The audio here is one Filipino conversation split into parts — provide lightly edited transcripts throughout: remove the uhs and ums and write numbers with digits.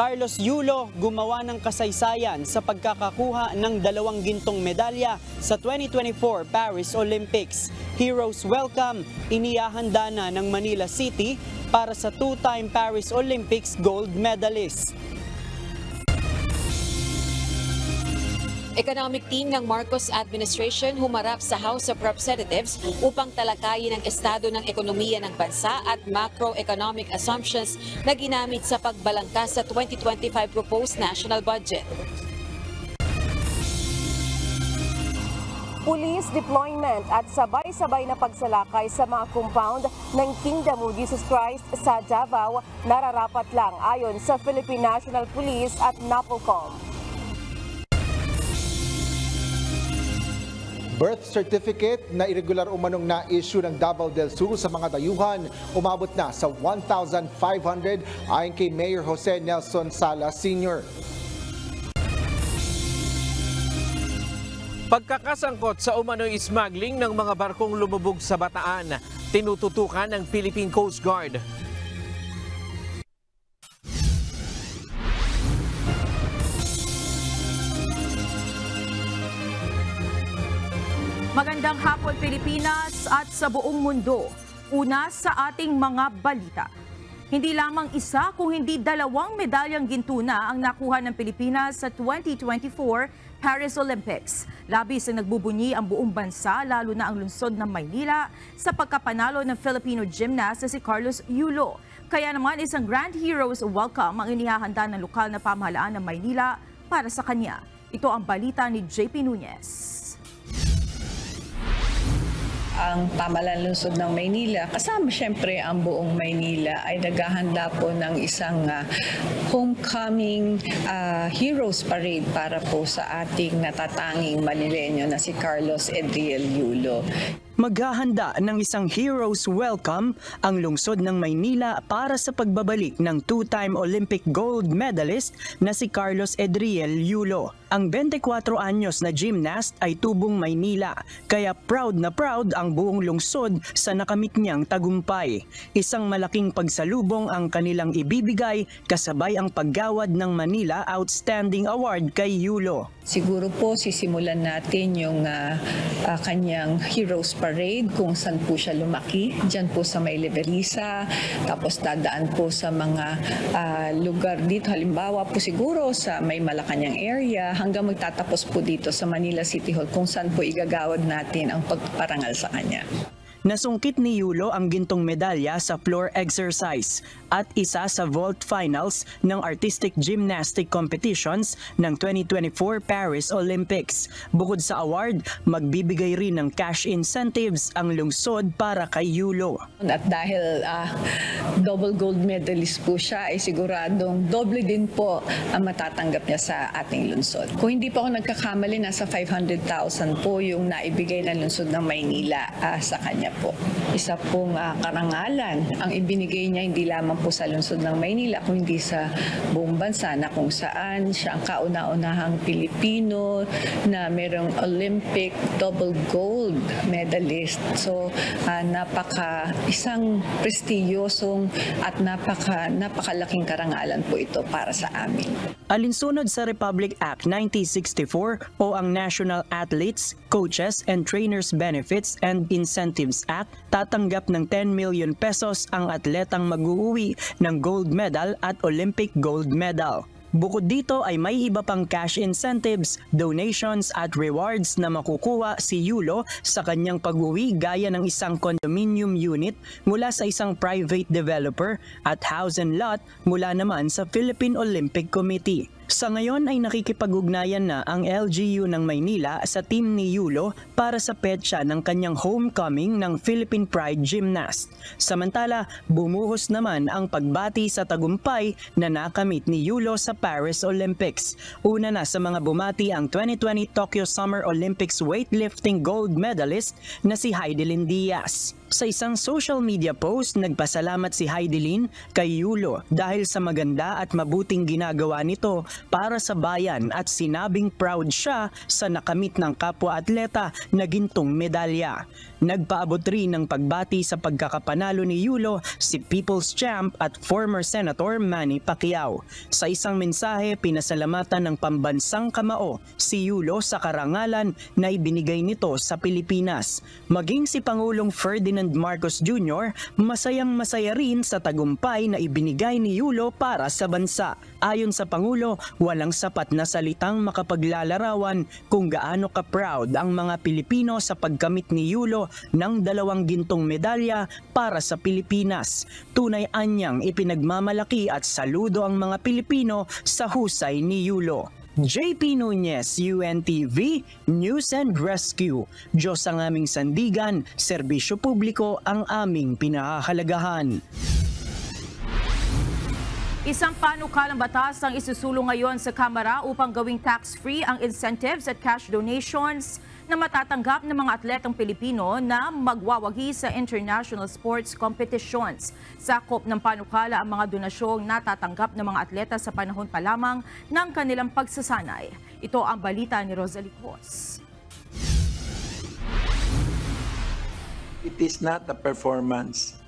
Carlos Yulo gumawa ng kasaysayan sa pagkakakuha ng 2 gintong medalya sa 2024 Paris Olympics. Heroes welcome, inihahanda na ng Manila City para sa 2-time Paris Olympics gold medalist. Economic team ng Marcos administration humarap sa House of Representatives upang talakayin ang estado ng ekonomiya ng bansa at macroeconomic assumptions na ginamit sa pagbalangkas sa 2025 proposed national budget. Police deployment at sabay-sabay na pagsalakay sa mga compound ng Kingdom of Jesus Christ sa Davao nararapat lang ayon sa Philippine National Police at NAPOLCOM. Birth certificate na irregular umanong na-issue ng Davao del Sur sa mga dayuhan umabot na sa 1,500 ayon kay Mayor Jose Nelson Salas Sr. Pagkakasangkot sa umano'y smuggling ng mga barkong lumubog sa Bataan, tinututukan ng Philippine Coast Guard. Magandang hapon Pilipinas at sa buong mundo. Una sa ating mga balita. Hindi lamang isa kung hindi 2 medalyang ginto na ang nakuha ng Pilipinas sa 2024 Paris Olympics. Labis ang nagbubunyi ang buong bansa lalo na ang lungsod ng Maynila sa pagkapanalo ng Filipino gymnast na si Carlos Yulo. Kaya naman isang Grand Heroes welcome ang inihahanda ng lokal na pamahalaan ng Maynila para sa kanya. Ito ang balita ni JP Nunez. Ang pamahalaan lungsod ng Maynila, kasama siyempre ang buong Maynila, ay naghahanda po ng isang homecoming heroes parade para po sa ating natatanging Manileño na si Carlos Edriel Yulo. Maghahanda ng isang heroes welcome ang lungsod ng Maynila para sa pagbabalik ng 2-time Olympic gold medalist na si Carlos Edriel Yulo. Ang 24 anyos na gymnast ay tubong Maynila, kaya proud na proud ang buong lungsod sa nakamit niyang tagumpay. Isang malaking pagsalubong ang kanilang ibibigay kasabay ang paggawad ng Manila Outstanding Award kay Yulo. Siguro po sisimulan natin yung kanyang Heroes Parade kung saan po siya lumaki. Diyan po sa May Leverisa, tapos dadaan po sa mga lugar dito. Halimbawa po siguro sa May Malacanang area hanggang magtatapos po dito sa Manila City Hall kung saan po igagawad natin ang pagparangal sa kanya. Nasungkit ni Yulo ang gintong medalya sa floor exercise at isa sa vault finals ng Artistic Gymnastic Competitions ng 2024 Paris Olympics. Bukod sa award, magbibigay rin ng cash incentives ang lungsod para kay Yulo. At dahil double gold medalist po siya, ay siguradong doble din po ang matatanggap niya sa ating lungsod. Kung hindi po ako nagkakamali, nasa 500,000 po yung naibigay ng lungsod ng Maynila sa kanya po. Isa pong karangalan ang ibinigay niya hindi lamang po sa lungsod ng Maynila kundi sa buong bansa na kung saan siya ang kauna-unahang Pilipino na mayroong Olympic double gold medalist. So isang prestiyosong at napakalaking karangalan po ito para sa amin. Alinsunod sa Republic Act 1964 o ang National Athletes, Coaches and Trainers Benefits and Incentives Act, tatanggap ng 10 million pesos ang atletang mag-uuwi ng gold medal at Olympic gold medal. Bukod dito ay may iba pang cash incentives, donations at rewards na makukuha si Yulo sa kanyang pag-uwi gaya ng isang condominium unit mula sa isang private developer at house and lot mula naman sa Philippine Olympic Committee. Sa ngayon ay nakikipag-ugnayan na ang LGU ng Maynila sa team ni Yulo para sa petsa ng kanyang homecoming ng Philippine Pride Gymnast. Samantala, bumuhos naman ang pagbati sa tagumpay na nakamit ni Yulo sa Paris Olympics. Una na sa mga bumati ang 2020 Tokyo Summer Olympics weightlifting gold medalist na si Heidelin Diaz. Sa isang social media post, nagpasalamat si Heidelin kay Yulo dahil sa maganda at mabuting ginagawa nito para sa bayan at sinabing proud siya sa nakamit ng kapwa-atleta na gintong medalya. Nagpaabot rin ng pagbati sa pagkakapanalo ni Yulo si People's Champ at former Senator Manny Pacquiao. Sa isang mensahe, pinasalamatan ng pambansang kamao si Yulo sa karangalan na ibinigay nito sa Pilipinas. Maging si Pangulong Ferdinand Marcos Jr. masayang-masaya rin sa tagumpay na ibinigay ni Yulo para sa bansa. Ayon sa Pangulo, walang sapat na salitang makapaglalarawan kung gaano ka-proud ang mga Pilipino sa pagkamit ni Yulo ng 2 gintong medalya para sa Pilipinas. Tunay anyang ipinagmamalaki at saludo ang mga Pilipino sa husay ni Yulo. JP Nunez, UNTV, News and Rescue. Diyos ang aming sandigan, serbisyo publiko ang aming pinahahalagahan. Isang panukalang batas ang isusulong ngayon sa Kamara upang gawing tax-free ang incentives at cash donations na matatanggap ng mga atletang Pilipino na magwawagi sa international sports competitions. Sakop ng panukala ang mga donasyong natatanggap ng mga atleta sa panahon pa lamang ng kanilang pagsasanay. Ito ang balita ni Rosalie Cos. It is not the performance.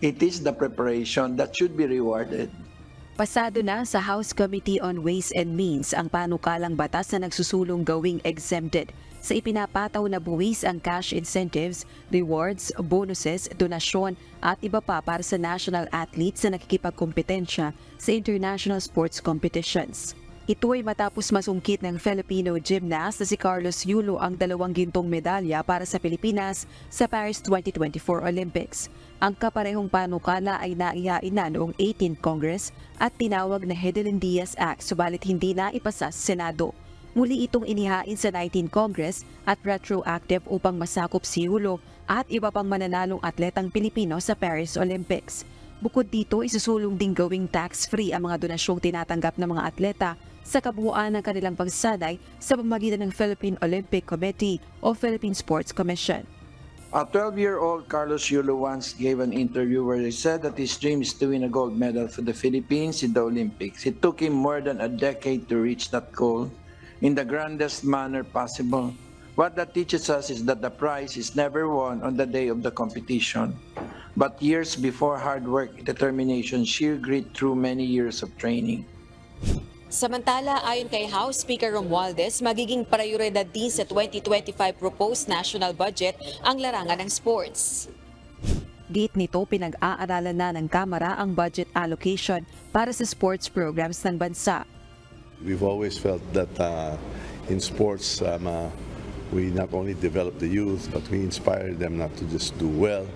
It is the preparation that should be rewarded. Pasado na sa House Committee on Ways and Means ang panukalang batas na nagsusulong gawing exempted sa ipinapataw na buwis ang cash incentives, rewards, bonuses, donasyon at iba pa para sa national athletes na nakikipagkompetensya sa international sports competitions. Ito ay matapos masungkit ng Filipino gymnast na si Carlos Yulo ang 2 gintong medalya para sa Pilipinas sa Paris 2024 Olympics. Ang kaparehong panukala ay naihain na noong 18th Congress at tinawag na Hedelin Diaz Act subalit hindi na ipasa sa Senado. Muli itong inihain sa 19th Congress at retroactive upang masakop si Yulo at iba pang mananalong atletang Pilipino sa Paris Olympics. Bukod dito, isusulong din gawing tax-free ang mga donasyong tinatanggap ng mga atleta sa kabuuan ng kanilang pagsanay sa pamamagitan ng Philippine Olympic Committee o Philippine Sports Commission. A 12-year-old Carlos Yulo once gave an interview where he said that his dream is to win a gold medal for the Philippines in the Olympics. It took him more than a decade to reach that goal in the grandest manner possible. What that teaches us is that the prize is never won on the day of the competition, but years before hard work, determination, sheer grit through many years of training. Samantala, ayon kay House Speaker Romualdez, magiging prioridad din sa 2025 proposed national budget ang larangan ng sports. Git nito, pinag-aaralan na ng Kamara ang budget allocation para sa sports programs ng bansa. We've always felt that in sports, we not only develop the youth, but we inspire them not to just do well,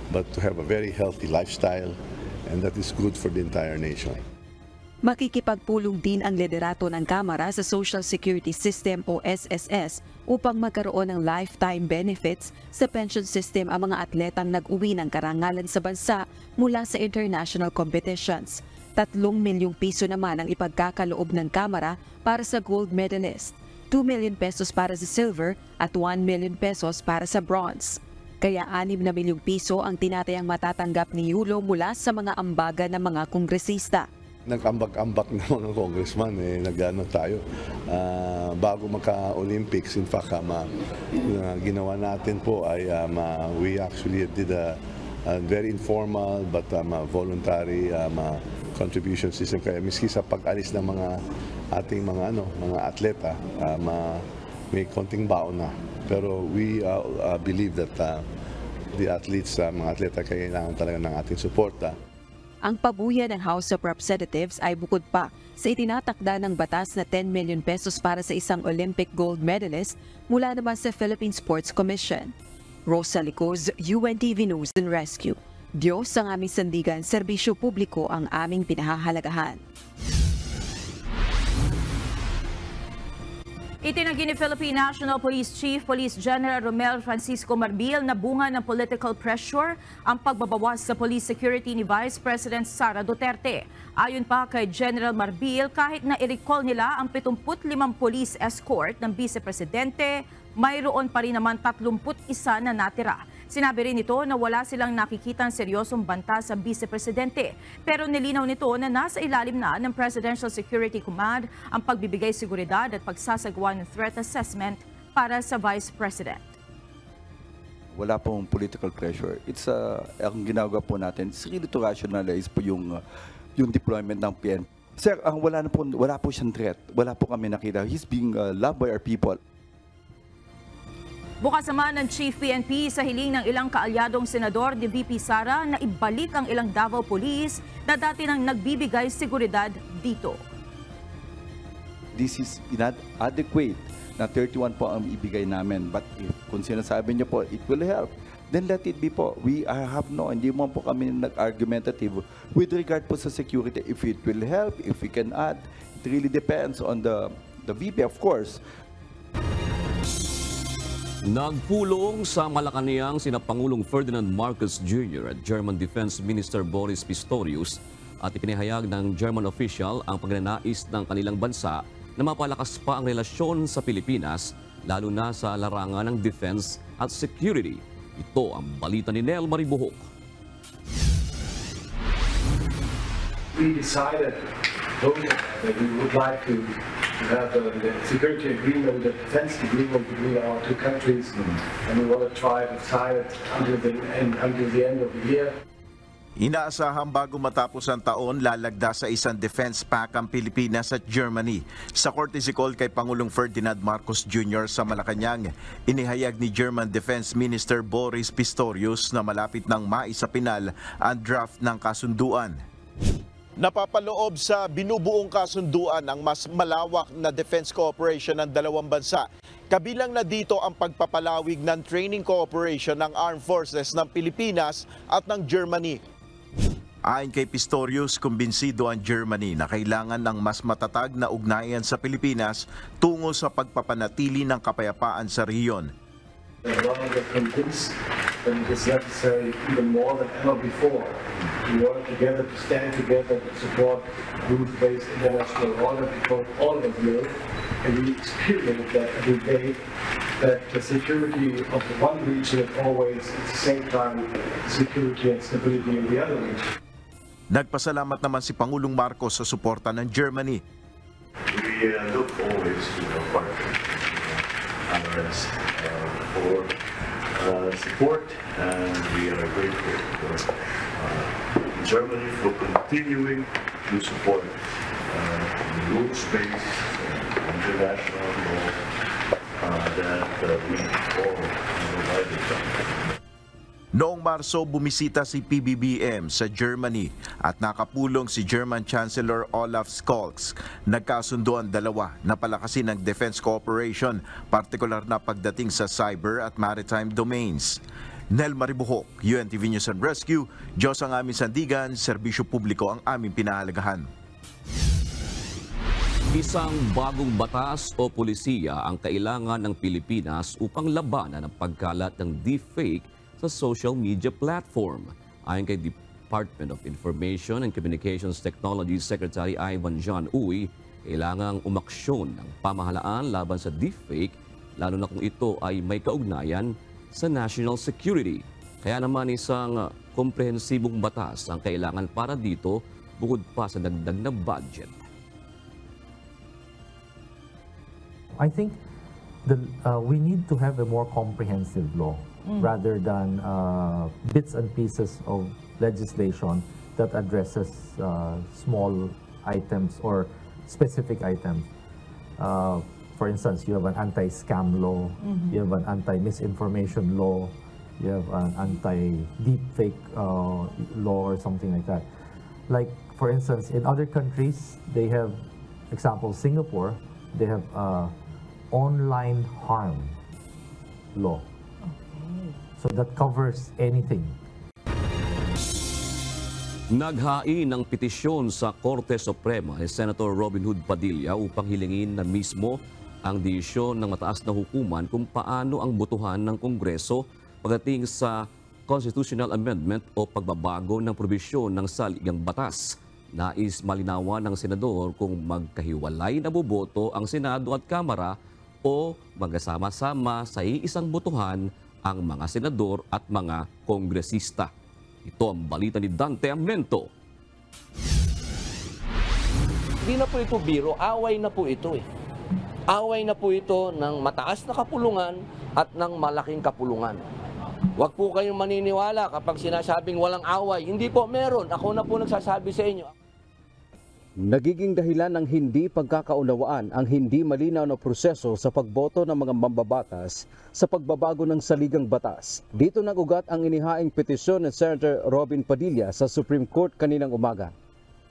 but to have a very healthy lifestyle, and that is good for the entire nation. Makikipagpulong din ang liderato ng Kamara sa Social Security System o SSS upang magkaroon ng lifetime benefits sa pension system ang mga atletang nag-uwi ng karangalan sa bansa mula sa international competitions. 3 milyong piso naman ang ipagkakaloob ng Kamara para sa gold medalist, 2 million pesos para sa silver at 1 million pesos para sa bronze. Kaya 6 na milyong piso ang tinatayang matatanggap ni Yulo mula sa mga ambaga ng mga kongresista. Nag-ambak-ambak na mga congressman, nag-ano tayo. Bago magka-Olympics, in fact, ginawa natin po ay we actually did a very informal but voluntary contribution system. Kaya miski sa pag-alis ng mga ating mga atleta, may konting baon na. Pero we believe that the athletes, mga atleta, kailangan talaga ng ating suporta. Ang pabuya ng House of Representatives ay bukod pa sa itinatakda ng batas na 10 million pesos para sa isang Olympic gold medalist mula naman sa Philippine Sports Commission. Rosalie Cos, UNTV News and Rescue. Diyos ang aming sandigan, serbisyo publiko ang aming pinahahalagahan. Itinanggi ni Philippine National Police Chief Police General Romel Francisco Marbil na bunga ng political pressure ang pagbabawas sa police security ni Vice President Sara Duterte. Ayon pa kay General Marbil, kahit na i-recall nila ang 75 police escort ng Vice Presidente, mayroon pa rin naman 31 na natira. Sinabi rin nito na wala silang nakikitang seryosong banta sa Vice-Presidente. Pero nilinaw nito na nasa ilalim na ng Presidential Security Command ang pagbibigay seguridad at pagsasagawa ng threat assessment para sa Vice President. Wala pong political pressure. Ang ginagawa po natin is really to rationalize po yung deployment ng PNP. Sir, wala po siyang threat. Wala po kami nakita. He's being loved by our people. Bukas naman ng Chief PNP sa hiling ng ilang kaalyadong senador ni VP Sara na ibalik ang ilang Davao Police na dati nang nagbibigay seguridad dito. This is inadequate na 31 po ang ibigay namin. But kung sinasabi niyo po, it will help, then let it be po. Hindi mo po kami nag-argumentative with regard po sa security. If it will help, if we can add, it really depends on the VP, of course. Nagpulong sa Malacanang sina Pangulong Ferdinand Marcos Jr. at German Defense Minister Boris Pistorius at ipinahayag ng German official ang pagnanais ng kanilang bansa na mapalakas pa ang relasyon sa Pilipinas, lalo na sa larangan ng defense at security. Ito ang balita ni Nel Maribuhok. We decided that we would like to have a security agreement, a defense agreement between our two countries, and we want to try to sign it until the end of the year. Inaasahan bago matapos ang taon, lalagda sa isang defense pact ang Pilipinas at Germany. Sa courtesy call kay Pangulong Ferdinand Marcos Jr. sa Malacanang, inihayag ni German Defense Minister Boris Pistorius na malapit nang maisapinal ang draft ng kasunduan. Napapaloob sa binubuong kasunduan ang mas malawak na defense cooperation ng dalawang bansa. Kabilang na dito ang pagpapalawig ng training cooperation ng Armed Forces ng Pilipinas at ng Germany. Ayon kay Pistorius, kumbinsido ang Germany na kailangan ng mas matatag na ugnayan sa Pilipinas tungo sa pagpapanatili ng kapayapaan sa rehiyon. And it is necessary even more than ever before to work together, to stand together, to support rules-based international order, because all of us know, and we experience that every day, that the security of the one region is always at the same time security and stability in the other region. Nagpasalamat naman si Pangulong Marcos sa suporta ng Germany. We look always to our partners, allies, for support, and we are grateful for Germany for continuing to support the rules-based international law that we all provided from. Noong Marso, bumisita si PBBM sa Germany at nakapulong si German Chancellor Olaf Scholz. Nagkasundo ang dalawa na palakasin ang defense cooperation, partikular na pagdating sa cyber at maritime domains. Nel Maribuhok, UNTV News and Rescue, Diyos ang aming sandigan, serbisyo publiko ang aming pinahalagahan. Isang bagong batas o pulisiya ang kailangan ng Pilipinas upang labanan ang pagkalat ng deepfake sa social media platform. Ayon kay Department of Information and Communications Technology Secretary Ivan John Uy, kailangang umaksyon ng pamahalaan laban sa deepfake, lalo na kung ito ay may kaugnayan sa national security. Kaya naman isang komprehensibong batas ang kailangan para dito bukod pa sa dagdag na budget. I think we need to have a more comprehensive law rather than bits and pieces of legislation that addresses small items or specific items. For instance, you have an anti-scam law, you have an anti-misinformation law, you have an anti-deepfake law or something like that. Like, for instance, in other countries, they have, example, Singapore, they have online harm law. So that covers anything. Naghain ng petisyon sa Korte Suprema ni Senator Robin Hood Padilla upang hilingin na mismo ang desisyon ng mataas na hukuman kung paano ang botohan ng Kongreso pagdating sa constitutional amendment o pagbabago ng probisyon ng saligang batas. Nais malinawan ng senador kung magkahiwalay na boboto ang Senado at Kamara o magkasama-sama sa iisang botohan ang mga senador at mga kongresista. Ito ang balita ni Dante Amento. Hindi na po ito biro, away na po ito eh. Away na po ito ng mataas na kapulungan at ng malaking kapulungan. Huwag po kayong maniniwala kapag sinasabing walang away. Hindi po, meron. Ako na po nagsasabi sa inyo. Nagiging dahilan ng hindi pagkakaunawaan ang hindi malinaw na proseso sa pagboto ng mga mambabatas sa pagbabago ng saligang batas. Dito nag-ugat ang inihaing petisyon ni Senator Robin Padilla sa Supreme Court kaninang umaga.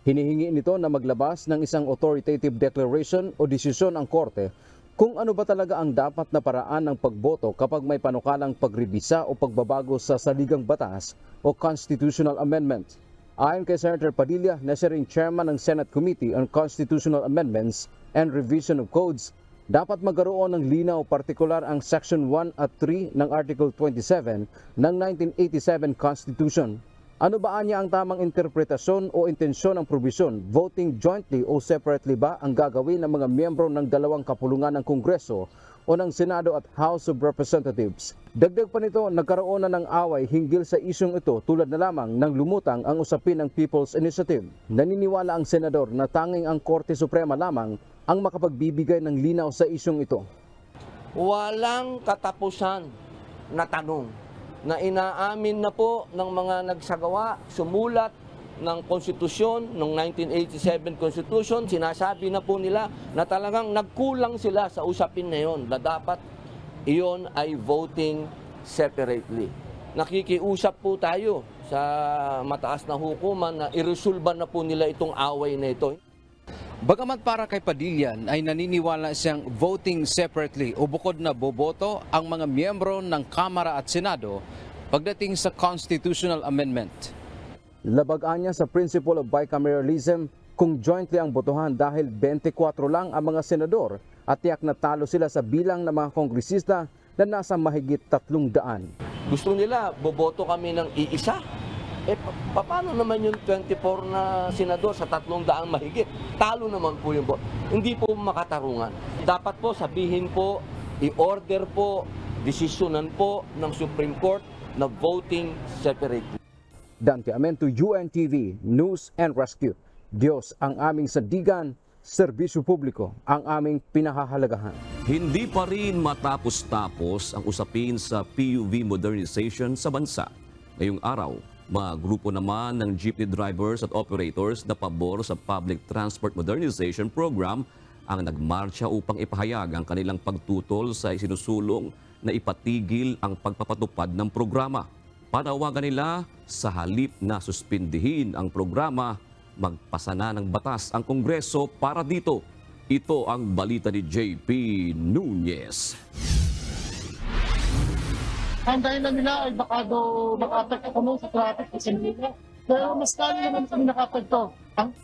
Hinihingi nito na maglabas ng isang authoritative declaration o desisyon ang Korte kung ano ba talaga ang dapat na paraan ng pagboto kapag may panukalang pagrebisa o pagbabago sa saligang batas o constitutional amendment. Ayon kay Senator Padilla na siya ring chairman ng Senate Committee on Constitutional Amendments and Revision of Codes, dapat magkaroon ng linaw partikular ang Section 1 at 3 ng Article 27 ng 1987 Constitution. Ano ba niya ang tamang interpretasyon o intensyon ng probisyon? Voting jointly o separately ba ang gagawin ng mga miyembro ng dalawang kapulungan ng Kongreso o ng Senado at House of Representatives? Dagdag pa nito, nagkaroon na ng away hinggil sa isyong ito tulad na lamang ng lumutang ang usapin ng People's Initiative. Naniniwala ang senador na tanging ang Korte Suprema lamang ang makapagbibigay ng linaw sa isyong ito. Walang katapusan na tanong na inaamin na po ng mga nagsagawa, sumulat ng konstitusyon, ng 1987 Constitution, sinasabi na po nila na talagang nagkulang sila sa usapin na yon, na dapat iyon ay voting separately. Nakikiusap po tayo sa mataas na hukuman na iresolba na po nila itong away na ito. Bagamat para kay Padilla ay naniniwala siyang voting separately o bukod na boboto ang mga miyembro ng Kamara at Senado pagdating sa constitutional amendment. Labagaan niya sa principle of bicameralism kung jointly ang botohan dahil 24 lang ang mga senador at tiyak na talo sila sa bilang ng mga kongresista na nasa mahigit 300. Gusto nila boboto kami ng iisa. Paano naman yung 24 na senador sa 300 mahigit? Talo naman po yung vote. Hindi po makatarungan. Dapat po sabihin po, i-order po, desisyonan po ng Supreme Court na voting separately. Dante Amento, UNTV, News and Rescue. Diyos ang aming sandigan, serbisyo publiko ang aming pinahahalagahan. Hindi pa rin matapos-tapos ang usapin sa PUV modernization sa bansa. Ngayong araw, mga grupo naman ng jeepney drivers at operators na pabor sa Public Transport Modernization Program ang nagmarcha upang ipahayag ang kanilang pagtutol sa isinusulong na ipatigil ang pagpapatupad ng programa. Panawagan nila sa halip na suspindihin ang programa, magpasa na ng batas ang Kongreso para dito. Ito ang balita ni JP Nunez. Ang dahilan nila ay baka daw maka-apekto kami sa traffic kasi nila. Pero mas kami naman kami naka-apekto.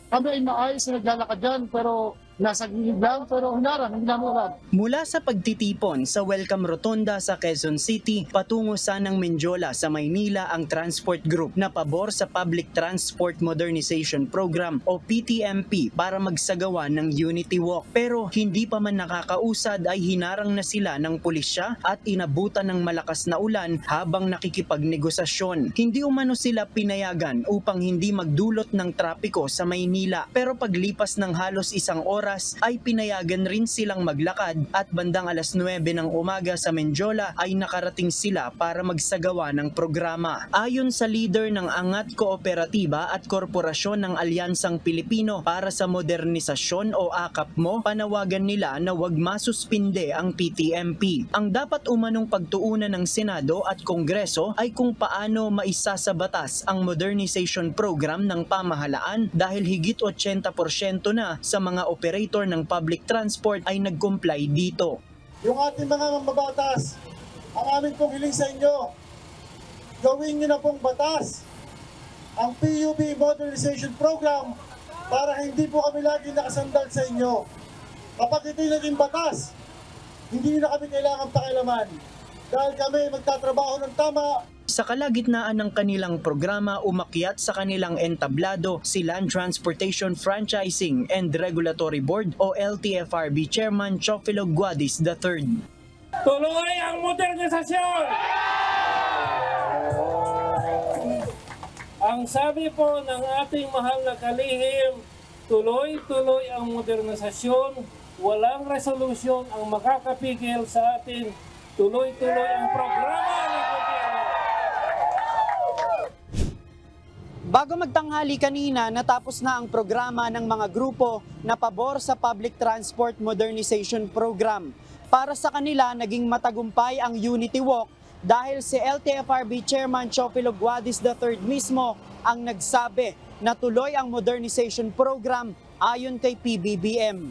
Kami ay maayos na naglalakad dyan pero nasa gilid lang pero hinarang, hindi namin alam. Mula sa pagtitipon sa Welcome Rotonda sa Quezon City, patungo sanang Menjola sa Maynila ang transport group na pabor sa Public Transport Modernization Program o PTMP para magsagawa ng Unity Walk. Pero hindi pa man nakakausad ay hinarang na sila ng pulisya at inabutan ng malakas na ulan habang nakikipagnegosasyon. Hindi umano sila pinayagan upang hindi magdulot ng trapiko sa Maynila. Pero paglipas ng halos isang oras ay pinayagan rin silang maglakad at bandang alas 9 ng umaga sa Menjola ay nakarating sila para magsagawa ng programa. Ayon sa leader ng Angat Kooperatiba at Korporasyon ng Alyansang Pilipino para sa Modernisasyon o AKAPMO, panawagan nila na huwag masuspinde ang PTMP. Ang dapat umanong pagtuunan ng Senado at Kongreso ay kung paano maisa sa batas ang modernization program ng pamahalaan dahil higit 80% na sa mga operator ng public transport ay nag-comply dito. Yung ating mga mambabatas, ang aming pong hiling sa inyo, gawin nyo na pong batas ang PUV Modernization Program para hindi po kami lagi nakasandal sa inyo. Kapag ito'y naging batas, hindi na kami kailangan pakialaman dahil kami magtatrabaho ng tama. Sa kalagitnaan ng kanilang programa, umakyat sa kanilang entablado si Land Transportation Franchising and Regulatory Board o LTFRB Chairman Chofilo Guadis III. Tuloy ang modernisasyon! Ang sabi po ng ating mahal na kalihim, tuloy-tuloy ang modernisasyon, walang resolusyon ang makakapigil sa atin, tuloy-tuloy ang programa ng gobyerno. Bago magtanghali kanina, natapos na ang programa ng mga grupo na pabor sa Public Transport Modernization Program. Para sa kanila, naging matagumpay ang Unity Walk dahil si LTFRB Chairman Chopilo Guadis III mismo ang nagsabi na tuloy ang modernization program ayon kay PBBM.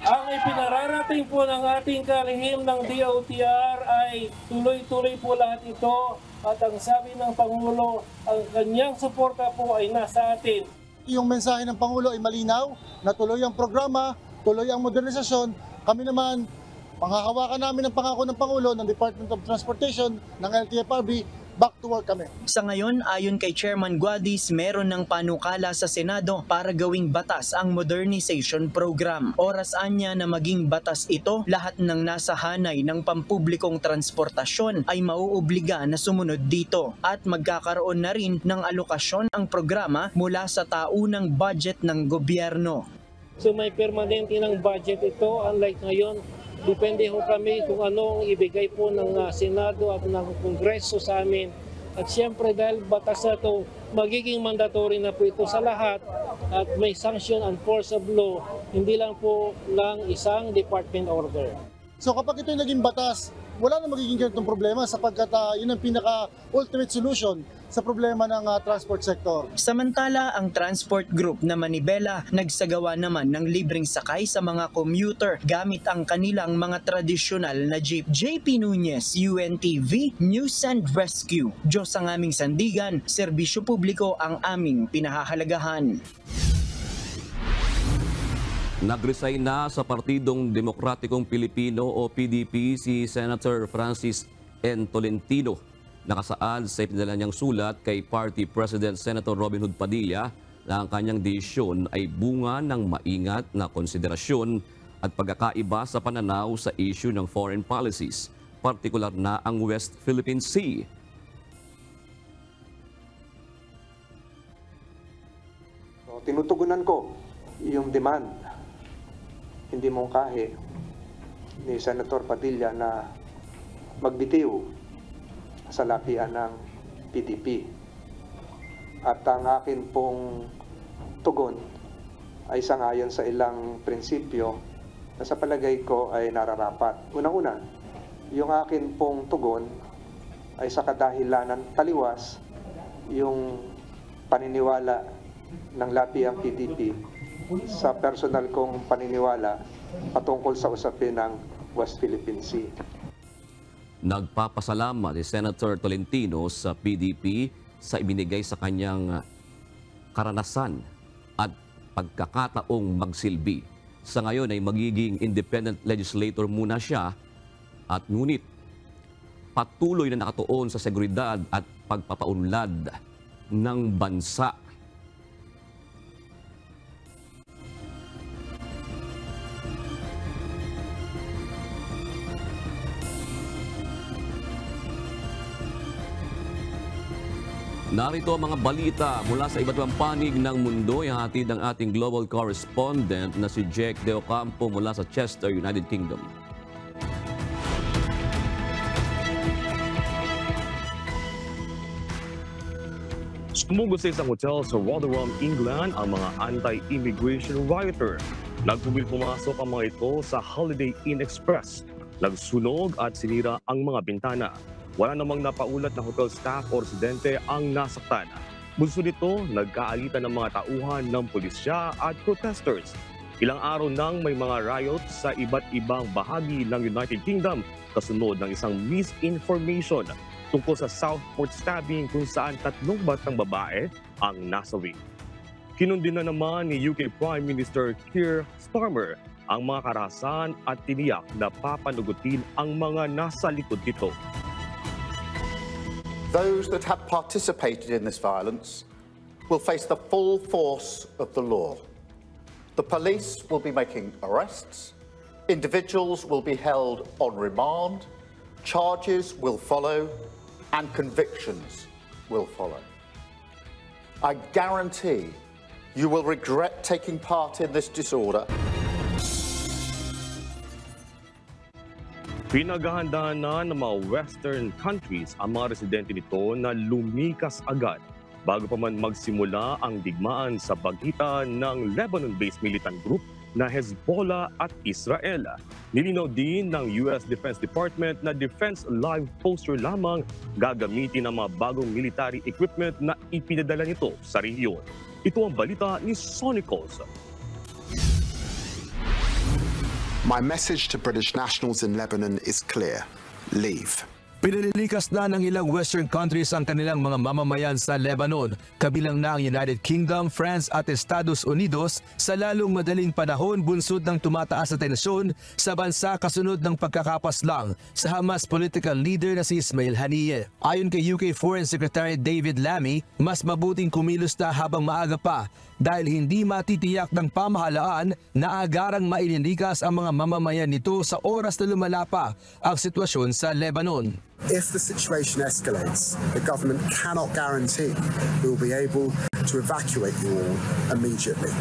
Ang ipinararating po ng ating kalihim ng DOTR ay tuloy-tuloy po lahat ito at ang sabi ng Pangulo, ang kanyang suporta po ay nasa atin. Yung mensahe ng Pangulo ay malinaw na tuloy ang programa, tuloy ang modernisasyon. Kami naman, panghahawakan namin ang pangako ng Pangulo ng Department of Transportation ng LTFRB, back to work kami. Sa ngayon, ayon kay Chairman Guadis, meron ng panukala sa Senado para gawing batas ang modernization program. Orasaan niya na maging batas ito, lahat ng nasa hanay ng pampublikong transportasyon ay mauobliga na sumunod dito at magkakaroon na rin ng alokasyon ang programa mula sa taunang budget ng gobyerno. So may permanente ng budget ito, unlike ngayon, depende ho kami kung ano ang ibigay po ng Senado at ng Kongreso sa amin. At siyempre dahil batas na ito, magiging mandatory na po ito sa lahat at may sanction and force of law, hindi lang po ng isang department order. So kapag ito yung naging batas, wala na magiging ganitong problema sapagkat yun ang pinaka-ultimate solution sa problema ng transport sector. Samantala, ang transport group na Manibela nagsagawa naman ng libreng sakay sa mga commuter gamit ang kanilang mga tradisyonal na jeep. JP Nunez, UNTV, News and Rescue. Diyos ang aming sandigan, serbisyo publiko ang aming pinahahalagahan. Nag-resign na sa Partidong Demokratikong Pilipino o PDP si Senator Francis N. Tolentino. Nakasaad sa ipinadala niyang sulat kay Party President Senator Robin Hood Padilla na ang kanyang desisyon ay bunga ng maingat na konsiderasyon at pagkakaiba sa pananaw sa issue ng foreign policies, partikular na ang West Philippine Sea. So, tinutugunan ko yung demand, hindi mungkahi ni Senator Padilla na magbitiw sa lapian ng PDP. At ang akin pong tugon ay sangayon sa ilang prinsipyo na sa palagay ko ay nararapat. Unang-una, yung akin pong tugon ay sa kadahilanan taliwas yung paniniwala ng lapiang PDP sa personal kong paniniwala patungkol sa usapin ng West Philippine Sea. Nagpapasalamat si Senator Tolentino sa PDP sa ibinigay sa kanyang karanasan at pagkakataong magsilbi. Sa ngayon ay magiging independent legislator muna siya at ngunit patuloy na nakatuon sa seguridad at pagpapaunlad ng bansa. Narito ang mga balita mula sa iba't ibang panig ng mundo. Ihatid ng ating global correspondent na si Jake De Ocampo mula sa Chester, United Kingdom. Sumugod sa isang hotel sa Rotherham, England ang mga anti-immigration rioter. Nagpubil pumasok ang mga ito sa Holiday Inn Express. Nagsunog at sinira ang mga bintana. Wala namang napaulat na hotel staff o residente ang nasaktan. Bunso nito, nagkaalitan ng mga tauhan ng pulisya at protesters. Ilang araw nang may mga riots sa iba't ibang bahagi ng United Kingdom kasunod ng isang misinformation tungkol sa Southport stabbing kung saan 3 batang babae ang nasawi. Kinundi na naman ni UK Prime Minister Keir Starmer ang mga karahasan at tiniyak na papanugutin ang mga nasa likod nito. Those that have participated in this violence will face the full force of the law. The police will be making arrests, individuals will be held on remand, charges will follow, and convictions will follow. I guarantee you will regret taking part in this disorder. Pinaghahandaan na ng mga Western countries ang mga residente nito na lumikas agad bago pa man magsimula ang digmaan sa pagitan ng Lebanon-based militant group na Hezbollah at Israel. Nilinaw din ng US Defense Department na defense live poster lamang gagamitin ang mga bagong military equipment na ipinadala nito sa rehiyon. Ito ang balita ni Sonny Colson. My message to British nationals in Lebanon is clear. Leave. Pinalilikas na ng ilang Western countries ang kanilang mga mamamayan sa Lebanon, kabilang na ang United Kingdom, France at Estados Unidos sa lalong madaling panahon bunsod ng tumataas na tensyon sa bansa kasunod ng pagkakapaslang sa Hamas political leader na si Ismail Haniyeh. Ayon kay UK Foreign Secretary David Lammy, mas mabuting kumilos na habang maaga pa dahil hindi matitiyak ng pamahalaan na agarang maililikas ang mga mamamayan nito sa oras na lumala pa ang sitwasyon sa Lebanon. If the situation escalates, the government cannot guarantee we will be able to evacuate you all immediately.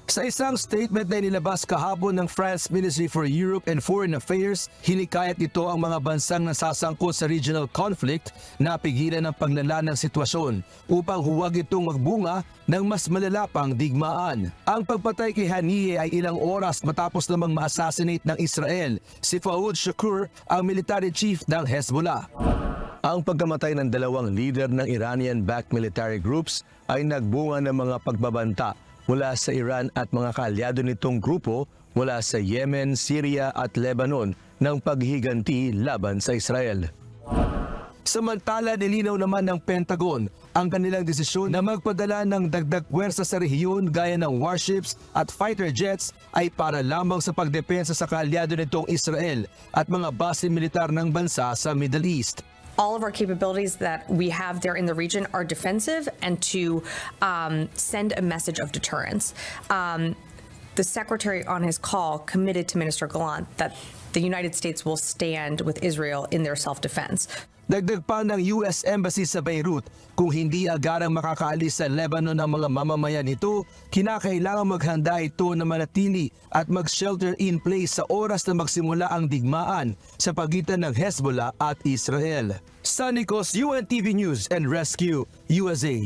Sa isang statement na inilabas kahapon ng France Ministry for Europe and Foreign Affairs, hinikayat nito ang mga bansang nasasangkot sa regional conflict na pigilan ang paglala ng sitwasyon upang huwag itong magbunga ng mas malala pang digmaan. Ang pagpatay kay Haniyeh ay ilang oras matapos namang ma-assassinate ng Israel si Fouad Shukr, ang military chief ng Hezbollah. Ang pagkamatay ng dalawang leader ng Iranian-backed military groups ay nagbunga ng mga pagbabanta mula sa Iran at mga kaalyado nitong grupo mula sa Yemen, Syria at Lebanon ng paghiganti laban sa Israel. Samantala, nilinaw naman ng Pentagon ang kanilang desisyon na magpadala ng dagdag puwersa sa rehiyon gaya ng warships at fighter jets ay para lamang sa pagdepensa sa kaalyado nitong Israel at mga base militar ng bansa sa Middle East. All of our capabilities that we have there in the region are defensive and to send a message of deterrence. The Secretary on his call committed to Minister Gallant that the United States will stand with Israel in their self-defense. Dagdag pa ng US Embassy sa Beirut, kung hindi agarang makakaalis sa Lebanon ang mga mamamayan nito, kinakailangan maghanda ito na manatili at mag-shelter in place sa oras na magsimula ang digmaan sa pagitan ng Hezbollah at Israel. Sanikos, UNTV News and Rescue, USA.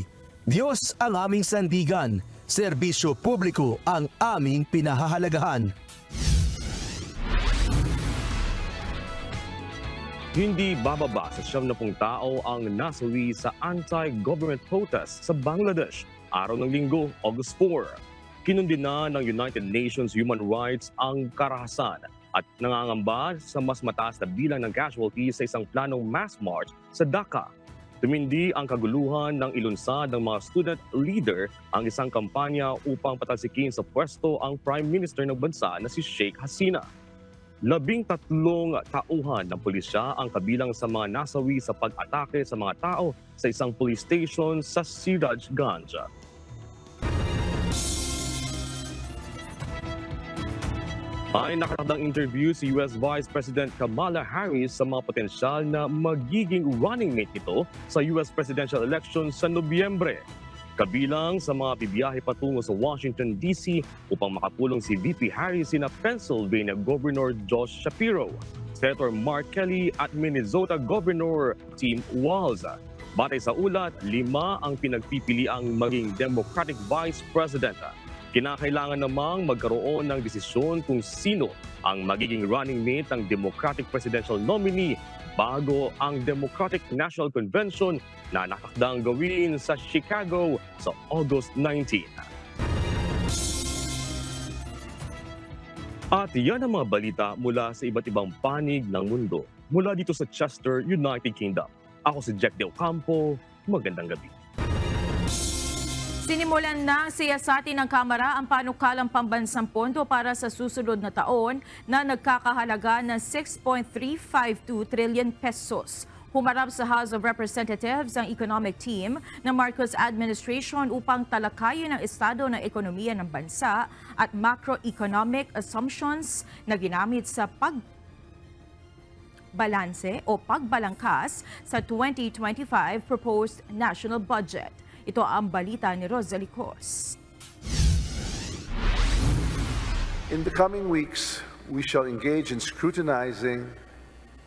Diyos ang aming sandigan, serbisyo publiko ang aming pinahahalagahan. Hindi bababa sa 70 tao ang nasawi sa anti-government protest sa Bangladesh araw ng Linggo, August 4. Kinundin na ng United Nations Human Rights ang karahasan at nangangamba sa mas mataas na bilang ng casualties sa isang planong mass march sa Dhaka. Tumindi ang kaguluhan ng ilunsad ng mga student leader ang isang kampanya upang patalsikin sa pwesto ang Prime Minister ng bansa na si Sheikh Hasina. 13 tauhan ng pulisya ang kabilang sa mga nasawi sa pag-atake sa mga tao sa isang police station sa Sirajganj. Ay nakatakdang interview si US Vice President Kamala Harris sa mga potensyal na magiging running mate nito sa US presidential election sa Nobyembre. Kabilang sa mga bibiyahe patungo sa Washington, D.C. upang makatulong si VP Harris sina Pennsylvania Governor Josh Shapiro, Senator Mark Kelly at Minnesota Governor Tim Walz. Batay sa ulat, 5 ang pinagpipiliang maging Democratic Vice President. Kinakailangan namang magkaroon ng desisyon kung sino ang magiging running mate ng Democratic Presidential nominee bago ang Democratic National Convention na nakakdang gawin sa Chicago sa August 19. At yan ang mga balita mula sa iba't ibang panig ng mundo mula dito sa Chester, United Kingdom. Ako si Jack Del Campo. Magandang gabi. Sinimulan na siyasatin ng Kamara ang panukalang pambansang pondo para sa susunod na taon na nagkakahalaga ng 6.352 trillion pesos. Humarap sa House of Representatives ang economic team ng Marcos administration upang talakayin ang estado ng ekonomiya ng bansa at macroeconomic assumptions na ginamit sa pagbalanse o pagbalangkas sa 2025 proposed national budget. Ito ang balita ni Rosalie Cos. In the coming weeks, we shall engage in scrutinizing,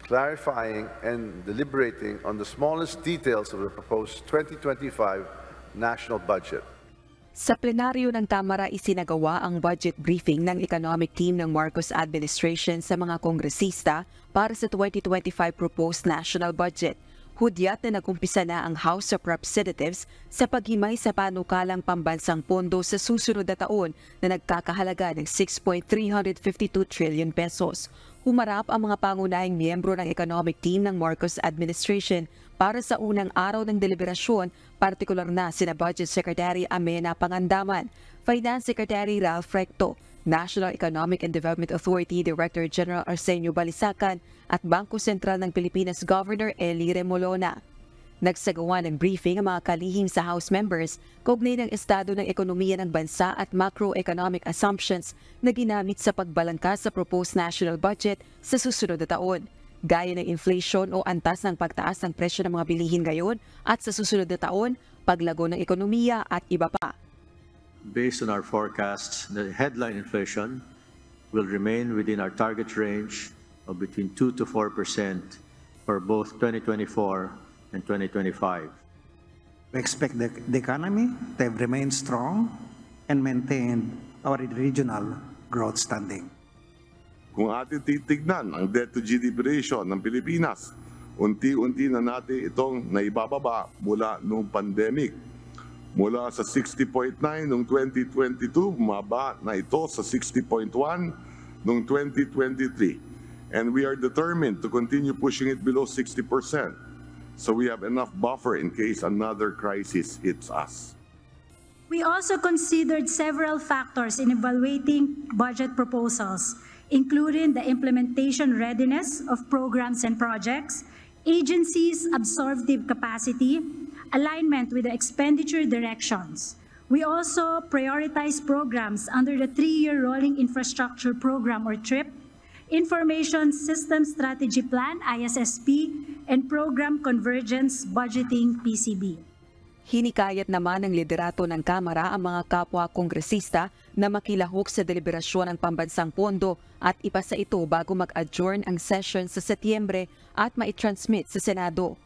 clarifying, and deliberating on the smallest details of the proposed 2025 national budget. Sa plenaryo ng Kamara isinagawa ang budget briefing ng economic team ng Marcos administration sa mga kongresista para sa 2025 proposed national budget. Hudyat na nagumpisa na ang House of Representatives sa paghimay sa panukalang pambansang pondo sa susunod na taon na nagkakahalaga ng 6.352 trillion pesos. Humarap ang mga pangunahing miyembro ng economic team ng Marcos administration para sa unang araw ng deliberasyon, partikular na sina Budget Secretary Amena Pangandaman, Finance Secretary Ralph Recto, National Economic and Development Authority Director General Arsenio Balisacan at Bangko Sentral ng Pilipinas Governor Eli Remolona. Nagsagawa ng briefing ang mga kalihim sa House members kaugnay ng estado ng ekonomiya ng bansa at macroeconomic assumptions na ginamit sa pagbalangkas sa proposed national budget sa susunod na taon, gaya ng inflation o antas ng pagtaas ng presyo ng mga bilihin ngayon at sa susunod na taon, paglago ng ekonomiya at iba pa. Based on our forecasts, the headline inflation will remain within our target range of between 2 to 4% for both 2024 and 2025. We expect the economy to have remained strong and maintain our regional growth standing. Kung ating titignan ang debt to GDP ratio ng Pilipinas, unti-unti na natin itong naibababa mula noong pandemic. Mula sa 60.9 noong 2022, bumaba na ito sa 60.1 noong 2023. And we are determined to continue pushing it below 60%. So we have enough buffer in case another crisis hits us. We also considered several factors in evaluating budget proposals, including the implementation readiness of programs and projects, agencies' absorptive capacity, alignment with the expenditure directions. We also prioritize programs under the 3-year Rolling Infrastructure Program or TRIP, Information System Strategy Plan, ISSP, and Program Convergence Budgeting, PCB. Hinikayat naman ng liderato ng Kamara ang mga kapwa kongresista na makilahok sa deliberasyon ng pambansang pondo at ipasa ito bago mag-adjourn ang session sa Setyembre at maitransmit sa Senado.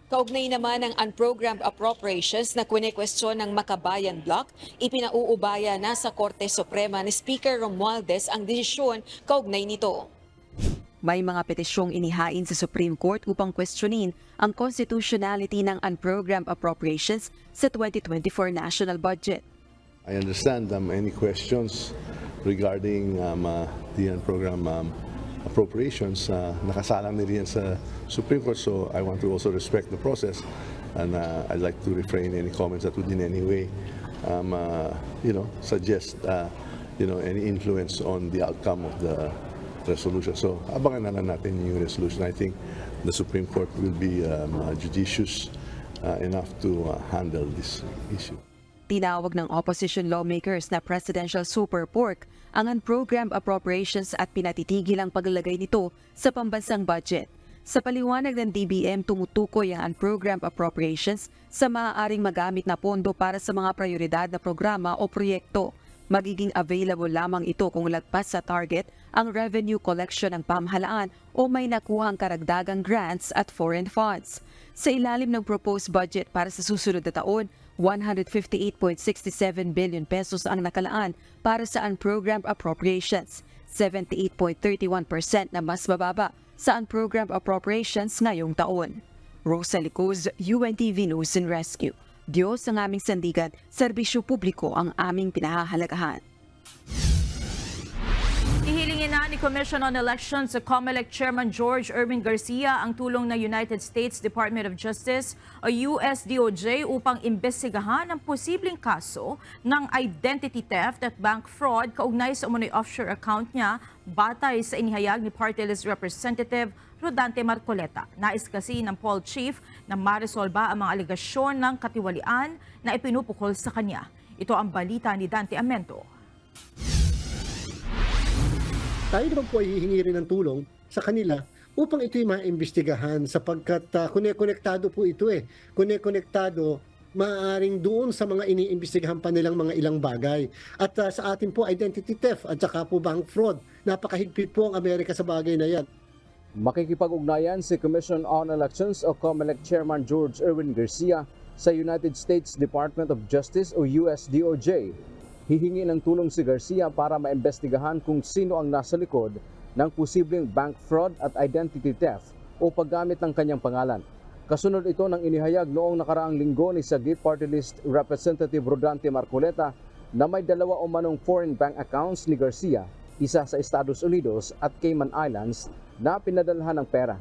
Kaugnay naman ng unprogrammed appropriations na kwestiyon ng Makabayan Block, ipinauubaya na sa Korte Suprema ni Speaker Romualdez ang desisyon kaugnay nito. May mga petisyong inihain sa Supreme Court upang questionin ang constitutionality ng unprogrammed appropriations sa 2024 national budget. I understand any questions regarding the unprogrammed appropriations nakasalang nila sa Supreme Court, so I want to also respect the process, and I'd like to refrain any comments that would in any way suggest any influence on the outcome of the resolution. So abangan na lang natin yung resolution. I think the Supreme Court will be judicious enough to handle this issue. Tinawag ng opposition lawmakers na presidential super pork ang unprogrammed appropriations at pinatitigil ang paglalagay nito sa pambansang budget. Sa paliwanag ng DBM, tumutukoy ang unprogrammed appropriations sa maaaring magamit na pondo para sa mga prioridad na programa o proyekto. Magiging available lamang ito kung lagpas sa target ang revenue collection ng pamahalaan o may nakuhang karagdagang grants at foreign funds. Sa ilalim ng proposed budget para sa susunod na taon, 158.67 billion pesos ang nakalaan para sa unprogrammed appropriations, 78.31% na mas mababa sa unprogrammed appropriations ngayong taon. Rosalie Cos, UNTV News and Rescue. Diyos ang aming sandigan, serbisyo publiko ang aming pinahahalagahan. Ihilingin na ni Commission on Elections sa COMELEC Chairman George Erwin Garcia ang tulong ng United States Department of Justice o US DOJ upang imbestigahan ang posibleng kaso ng identity theft at bank fraud kaugnay sa umunoy offshore account niya batay sa inihayag ni Party List Representative Rodante Marcoleta. Nais kasi ng Paul Chief na maresolba ang mga alegasyon ng katiwalian na ipinupukol sa kanya. Ito ang balita ni Dante Amento. Tayo naman po ay hihingi rin ng tulong sa kanila upang ito'y maimbestigahan sapagkat konektado po ito konektado maaaring doon sa mga iniimbestigahan pa nilang mga ilang bagay. At sa atin po, identity theft at saka po bank fraud. Napakahigpit po ang Amerika sa bagay na yan. Makikipag-ugnayan si Commission on Elections o COMELEC Chairman George Erwin Garcia sa United States Department of Justice o USDOJ. Hihingi ng tulong si Garcia para maimbestigahan kung sino ang nasa likod ng posibleng bank fraud at identity theft o paggamit ng kanyang pangalan. Kasunod ito ng inihayag noong nakaraang linggo ni Sagip Party List Representative Rodante Marcoleta na may 2 umanong foreign bank accounts ni Garcia, isa sa Estados Unidos at Cayman Islands, na pinadalhan ng pera.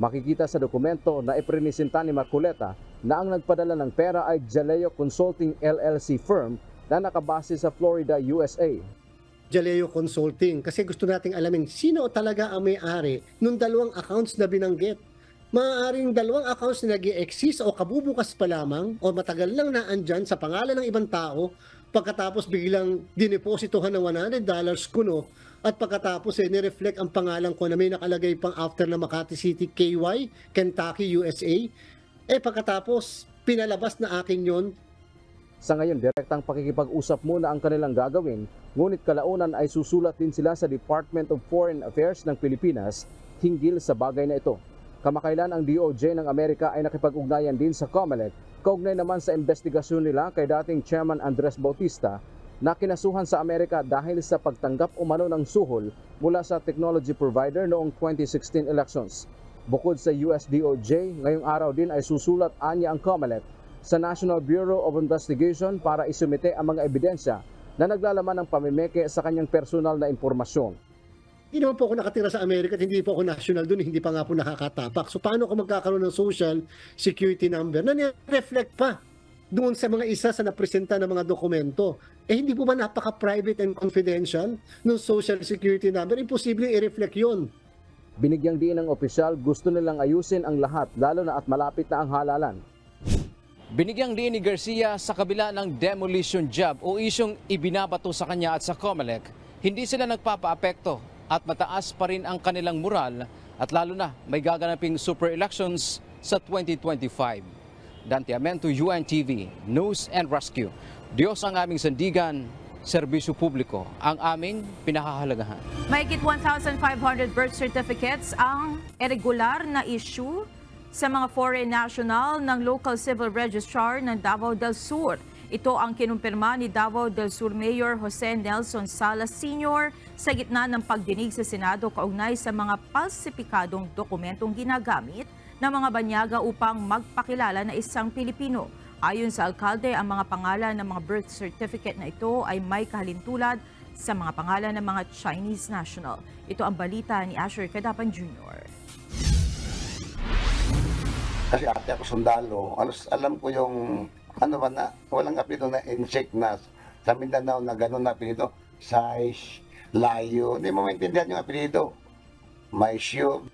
Makikita sa dokumento na iprinisinta ni Marcoleta na ang nagpadala ng pera ay Jaleo Consulting LLC firm na nakabase sa Florida, USA. Jaleo Consulting, kasi gusto nating alamin sino talaga ang may-ari nung 2 accounts na binanggit. Maaaring 2 accounts na nag-i-exist o kabubukas pa lamang o matagal lang na andyan sa pangalan ng ibang tao, pagkatapos biglang dinepositohan ng $100 kuno at pagkatapos nireflect ang pangalan ko na may nakalagay pang after na Makati City, KY, Kentucky, USA. Pagkatapos pinalabas na akin yon. Sa ngayon, direktang pakikipag-usap muna ang kanilang gagawin, ngunit kalaunan ay susulat din sila sa Department of Foreign Affairs ng Pilipinas hinggil sa bagay na ito. Kamakailan ang DOJ ng Amerika ay nakipag-ugnayan din sa COMELEC, kaugnay naman sa investigasyon nila kay dating Chairman Andres Bautista na kinasuhan sa Amerika dahil sa pagtanggap umano ng suhol mula sa technology provider noong 2016 elections. Bukod sa US DOJ, ngayong araw din ay susulat anya ang COMELEC sa National Bureau of Investigation para isumite ang mga ebidensya na naglalaman ng pamimeke sa kanyang personal na impormasyon. Hindi naman po ako nakatira sa Amerika at hindi po ako national doon, hindi pa nga po nakakatapak. So paano ako magkakaroon ng social security number na nire-reflect pa doon sa mga isa sa napresenta ng mga dokumento? Hindi po ba napaka-private and confidential ng social security number? Imposible i-reflect yun. Binigyang diin ng opisyal, gusto nilang ayusin ang lahat lalo na at malapit na ang halalan. Binigyang diin ni Garcia sa kabila ng demolition job o isyong ibinabato sa kanya at sa COMELEC, hindi sila nagpapaapekto at mataas pa rin ang kanilang moral at lalo na may gaganaping super elections sa 2025. Dante Amento, UNTV, News and Rescue. Diyos ang aming sandigan, serbisyo publiko ang aming pinahahalagahan. Mahigit 1,500 birth certificates ang irregular na issue sa mga foreign national ng local civil registrar ng Davao del Sur. Ito ang kinumpirma ni Davao del Sur Mayor Jose Nelson Salas Sr. sa gitna ng pagdinig sa Senado kaugnay sa mga palsipikadong dokumentong ginagamit ng mga banyaga upang magpakilala na isang Pilipino. Ayon sa alkalde, ang mga pangalan ng mga birth certificate na ito ay may kahalintulad sa mga pangalan ng mga Chinese national. Ito ang balita ni Asher Cadapan Jr. Kasi ate ako sundalo, alam ko yung walang apelido na insect na sa Mindanao na gano'n na apelido, size, layo, hindi mo maintindihan yung apelido. May shoe.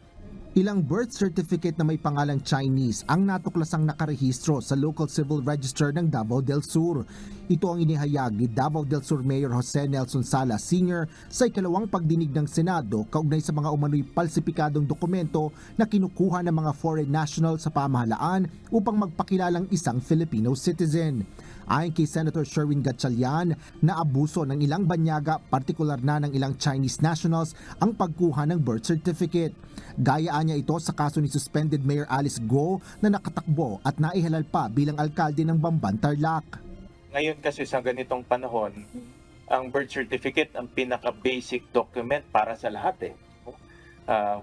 Ilang birth certificate na may pangalang Chinese ang natuklasang nakarehistro sa local civil register ng Davao del Sur. Ito ang inihayag ni Davao del Sur Mayor Jose Nelson Salas Sr. sa ikalawang pagdinig ng Senado kaugnay sa mga umano'y palsipikadong dokumento na kinukuha ng mga foreign national sa pamahalaan upang magpakilalang isang Filipino citizen. Ayon kay Senator Sherwin Gatchalian, naabuso ng ilang banyaga, partikular na ng ilang Chinese nationals, ang pagkuha ng birth certificate. Gayaan niya ito sa kaso ni suspended Mayor Alice Go na nakatakbo at naihalal pa bilang alkalde ng Bamban, Tarlac. Ngayon kasi sa ganitong panahon, ang birth certificate ang pinaka-basic document para sa lahat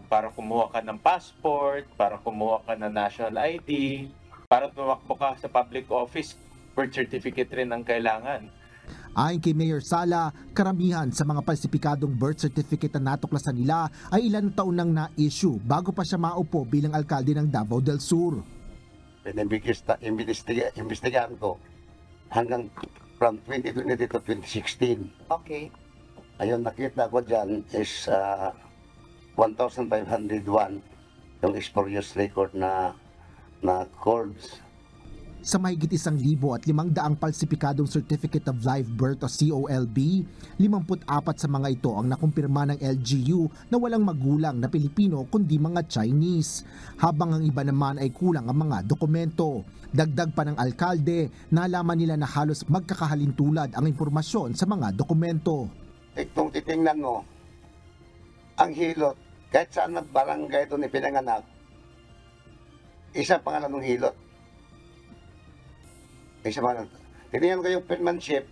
para kumuha ka ng passport, para kumuha ka ng national ID, para tumakbo ka sa public office, birth certificate rin ang kailangan. Ayon kay Mayor Sala, karamihan sa mga palsipikadong birth certificate na natuklasan nila ay ilang taon nang na-issue bago pa siya maupo bilang alkalde ng Davao del Sur. Investigahan ko hanggang from 2020 to 2016. Okay. Ayun, nakita ko dyan is 1,501 yung spurious record na codes. Sa mahigit 1,500 palsipikadong Certificate of Live Birth o COLB, 54 sa mga ito ang nakumpirma ng LGU na walang magulang na Pilipino kundi mga Chinese, habang ang iba naman ay kulang ang mga dokumento. Dagdag pa ng alkalde, nalaman nila na halos magkakahalintulad ang impormasyon sa mga dokumento. Kung titingnan mo, ang hilot, kahit saan na barangay doon ipinanganak, isang pangalan ng hilot. Isang pangalan. Tingnan ko yung penmanship,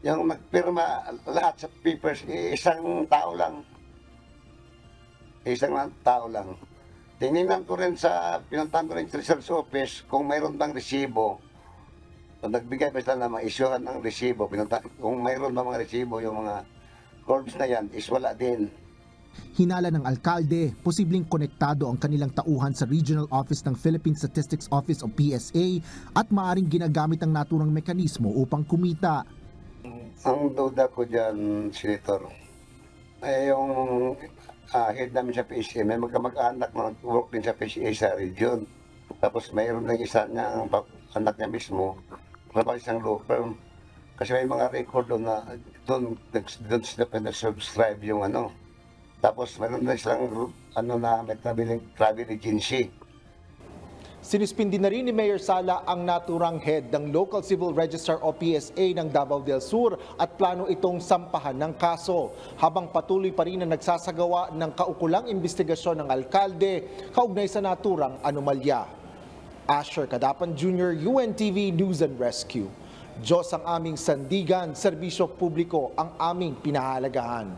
yung nagpirma lahat sa papers, isang tao lang. Isang tao lang. Tingnan ko rin pinuntahan ko rin sa research office kung mayroon bang resibo. So, nagbigay pa sila na ma-issuehan ng resibo. Kung mayroon bang mga resibo, yung mga corps na yan, is wala din. Hinala ng alkalde, posibleng konektado ang kanilang tauhan sa Regional Office ng Philippine Statistics Office o PSA at maaring ginagamit ang naturang mekanismo upang kumita. Ang duda ko dyan, Senator, ay yung head namin sa PSA, may magkamag-anak na nag-work din sa PSA sa region. Tapos mayroon ng isa niya, ang anak niya mismo, sa isang law firm. Kasi may mga record doon na doon sila pinag-subscribe yung ano. Tapos mayroon na silang group, na may travel agency. Sinuspindi na rin ni Mayor Sala ang naturang head ng Local Civil Register o PSA ng Davao del Sur at plano itong sampahan ng kaso. Habang patuloy pa rin na nagsasagawa ng kaukulang investigasyon ng alkalde kaugnay sa naturang anomalya. Asher Cadapan Jr., UNTV News and Rescue. Diyos ang aming sandigan, serbisyo publiko ang aming pinahalagahan.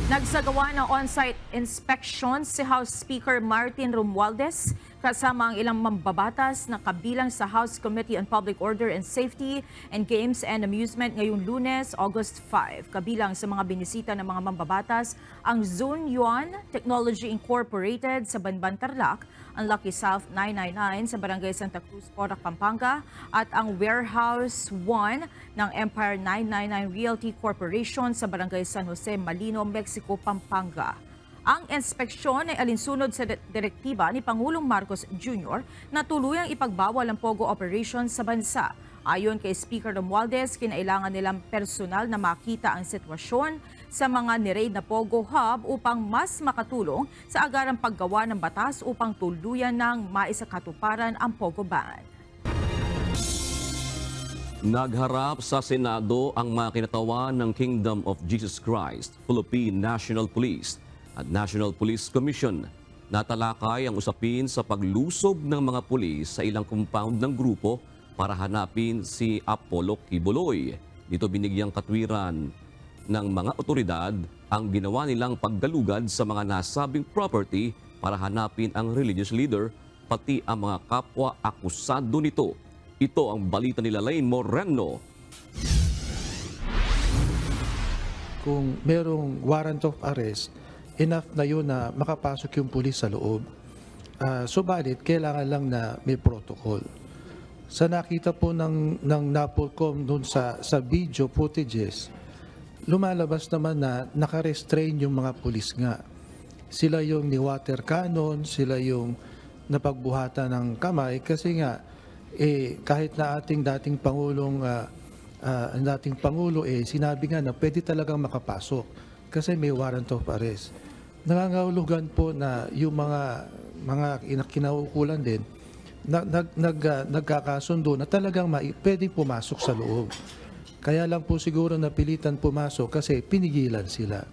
Nagsagawa ng on-site inspection si House Speaker Martin Romualdez kasama ang ilang mambabatas na kabilang sa House Committee on Public Order and Safety and Games and Amusement ngayong Lunes, August 5. Kabilang sa mga binisita ng mga mambabatas ang Zone Yuan Technology Incorporated sa Banban, Tarlac, ang Lucky South 999 sa Barangay Santa Cruz, Porac, Pampanga at ang Warehouse 1 ng Empire 999 Realty Corporation sa Barangay San Jose, Malino, Mexico, Pampanga. Ang inspeksyon ay alinsunod sa direktiba ni Pangulong Marcos Jr. na tuluyang ipagbawal ang POGO operations sa bansa. Ayon kay Speaker Romualdez, kinailangan nilang personal na makita ang sitwasyon sa mga niraid na POGO hub upang mas makatulong sa agarang paggawa ng batas upang tuluyan ng maisakatuparan ang POGO ban. Nagharap sa Senado ang mga kinatawan ng Kingdom of Jesus Christ, Philippine National Police at National Police Commission. Natalakay ang usapin sa paglusob ng mga pulis sa ilang compound ng grupo para hanapin si Apollo Kibuloy. Dito binigyang katwiran ng mga otoridad ang ginawa nilang paggalugad sa mga nasabing property para hanapin ang religious leader pati ang mga kapwa akusado nito. Ito ang balita nila Lane Moreno. Kung merong warrant of arrest, enough na yun na makapasok yung pulis sa loob. Subalit, kailangan lang na may protocol. Sa nakita po ng NAPOLCOM doon sa video footages, lumalabas naman na nakarestrain yung mga pulis nga. Sila yung ni-water cannon, sila yung napagbuhatan ng kamay kasi nga kahit na ating dating Pangulo sinabi nga na pwede talagang makapasok kasi may warrant of arrest. Nangangahulugan po na yung mga kinaukulan din nagkakasundo na talagang pwede pumasok sa loob. Kaya lang po siguro napilitan pumasok kasi pinigilan sila.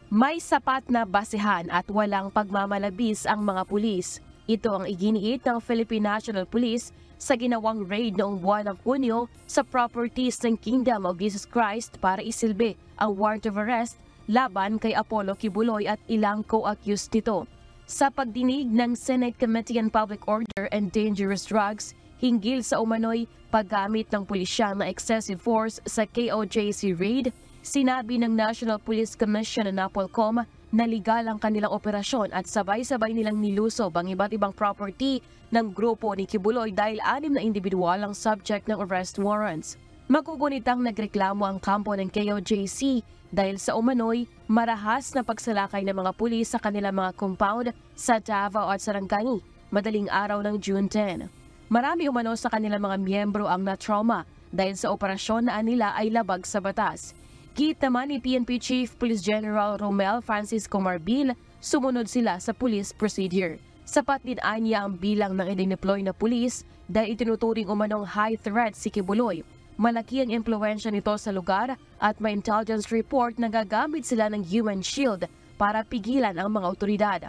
May sapat na basehan at walang pagmamalabis ang mga pulis. Ito ang iginiit ng Philippine National Police sa ginawang raid noong buwan ng Hunyo sa properties ng Kingdom of Jesus Christ para isilbi ang warrant of arrest laban kay Apollo Kibuloy at ilang co-accused nito. Sa pagdinig ng Senate Committee on Public Order and Dangerous Drugs, hinggil sa umano'y paggamit ng pulisya na excessive force sa KOJC raid, sinabi ng National Police Commission na NAPOLCOM na legal ang kanilang operasyon at sabay-sabay nilang nilusob ang iba't ibang property ng grupo ni Kibuloy dahil 6 na individual ang subject ng arrest warrants. Magugunitang nagreklamo ang kampo ng KOJC dahil sa umano'y marahas na pagsalakay ng mga pulis sa kanilang mga compound sa Davao at Sarangani. madaling araw ng June 10. Marami umano sa kanilang mga miyembro ang na-trauma dahil sa operasyon na nila ay labag sa batas. Git naman ni PNP Chief Police General Romel Francisco Marbil, sumunod sila sa police procedure. Sapat din anya ang bilang ng i-deploy na pulis dahil itinuturing umanong high threat si Kibuloy. Malaki ang impluwensya nito sa lugar at may intelligence report na gagamit sila ng human shield para pigilan ang mga otoridad.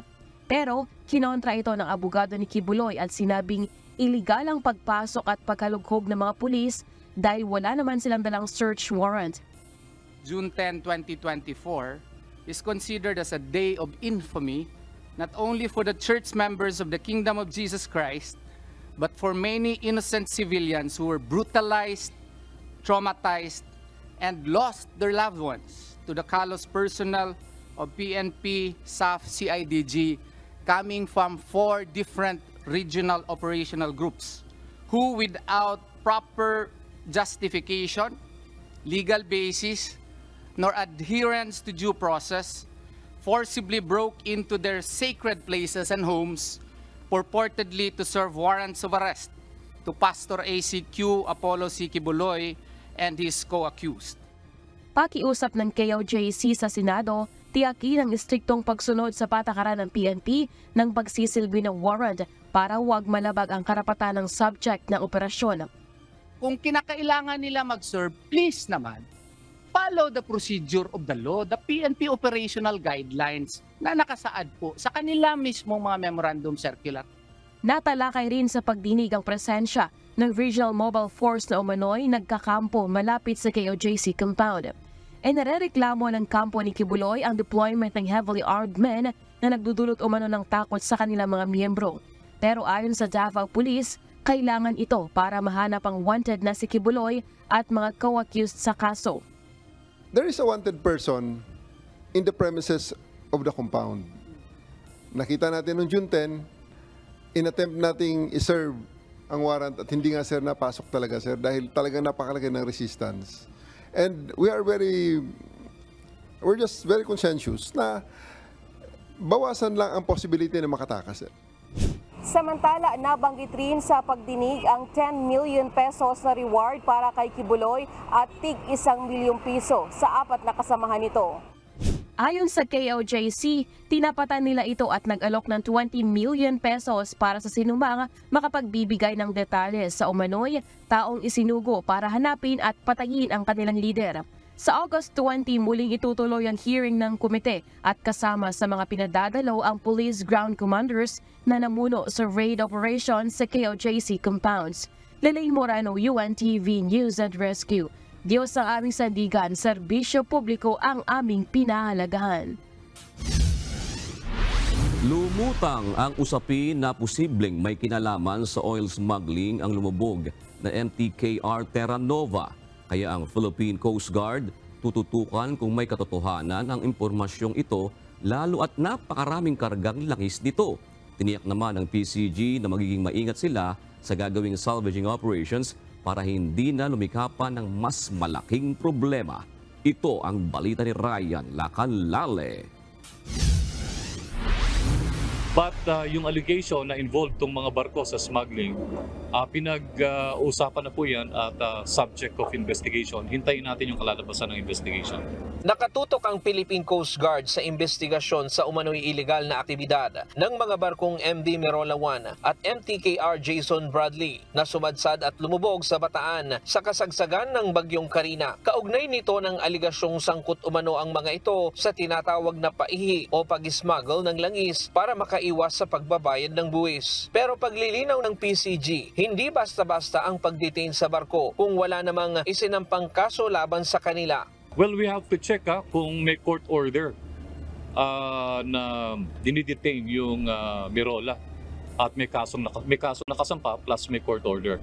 Pero kinontra ito ng abogado ni Kibuloy at sinabing iligal ang pagpasok at pagkalughog ng mga pulis dahil wala naman silang dalang search warrant. June 10, 2024 is considered as a day of infamy not only for the church members of the Kingdom of Jesus Christ, but for many innocent civilians who were brutalized, traumatized, and lost their loved ones to the callous personnel of PNP, SAF, CIDG, coming from 4 different regional operational groups, who without proper justification, legal basis, nor adherence to due process, forcibly broke into their sacred places and homes, purportedly to serve warrants of arrest to Pastor ACQ Apollo C. Kibuloy and his co-accused. Pakiusap ng KOJC sa Senado, tiyakin ang istriktong pagsunod sa patakaran ng PNP ng pagsisilbi ng warrant para huwag malabag ang karapatan ng subject ng operasyon. Kung kinakailangan nila mag-serve, please naman, follow the procedure of the law, the PNP operational guidelines na nakasaad po sa kanila mismong mga memorandum circular. Natalakay rin sa pagdinig ang presensya ng Regional Mobile Force na umano'y nagkakampo malapit sa KOJC compound. E narereklamo ng kampo ni Kibuloy ang deployment ng heavily armed men na nagdudulot umano ng takot sa kanilang mga miyembro. Pero ayon sa Davao Police, kailangan ito para mahanap ang wanted na si Kibuloy at mga co-accused sa kaso. There is a wanted person in the premises of the compound. Nakita natin noong June 10, in-attempt nating iserve ang warrant at hindi nga sir napasok talaga sir dahil talagang napakalaki ng resistance. And we're just very conscientious na bawasan lang ang possibility na makatakas sir. Samantala, nabanggit rin sa pagdinig ang 10 million pesos na reward para kay Kibuloy at tig 1 milyong piso sa 4 na kasamahan nito. Ayon sa KOJC, tinapatan nila ito at nag-alok ng 20 million pesos para sa sinumang makapagbibigay ng detalye sa umano'y taong isinugo para hanapin at patayin ang kanilang lider. Sa August 20, muling itutuloy ang hearing ng komite at kasama sa mga pinadadalaw ang police ground commanders na namuno sa raid operation sa KOJC compounds. Lelay Morano, UNTV News and Rescue. Diyos ang aming sandigan, serbisyo publiko ang aming pinahalagahan. Lumutang ang usapin na posibleng may kinalaman sa oil smuggling ang lumubog na MTKR Terra Nova. Kaya ang Philippine Coast Guard tututukan kung may katotohanan ang impormasyong ito lalo at napakaraming kargang langis nito. Tiniyak naman ng PCG na magiging maingat sila sa gagawing salvaging operations para hindi na lumikapan ng mas malaking problema. Ito ang balita ni Ryan Lacanlale. But yung allegation na involved tong mga barko sa smuggling, pinag-usapan na po yan at subject of investigation. Hintayin natin yung kalalabasan ng investigation. Nakatutok ang Philippine Coast Guard sa investigasyon sa umano'y iligal na aktibidad ng mga barkong MV Merola 1 at MTKR Jason Bradley na sumadsad at lumubog sa Bataan sa kasagsagan ng Bagyong Karina. Kaugnay nito ng aligasyong sangkot umano ang mga ito sa tinatawag na paihi o pag-smuggle ng langis para makaiwas sa pagbabayad ng buwis. Pero paglilinaw ng PCG, hindi basta-basta ang pagdetain sa barko kung wala namang isinampang kaso laban sa kanila. Well, we have to check kung may court order na dinidetain yung Merola at may kasong nakasampa plus may court order.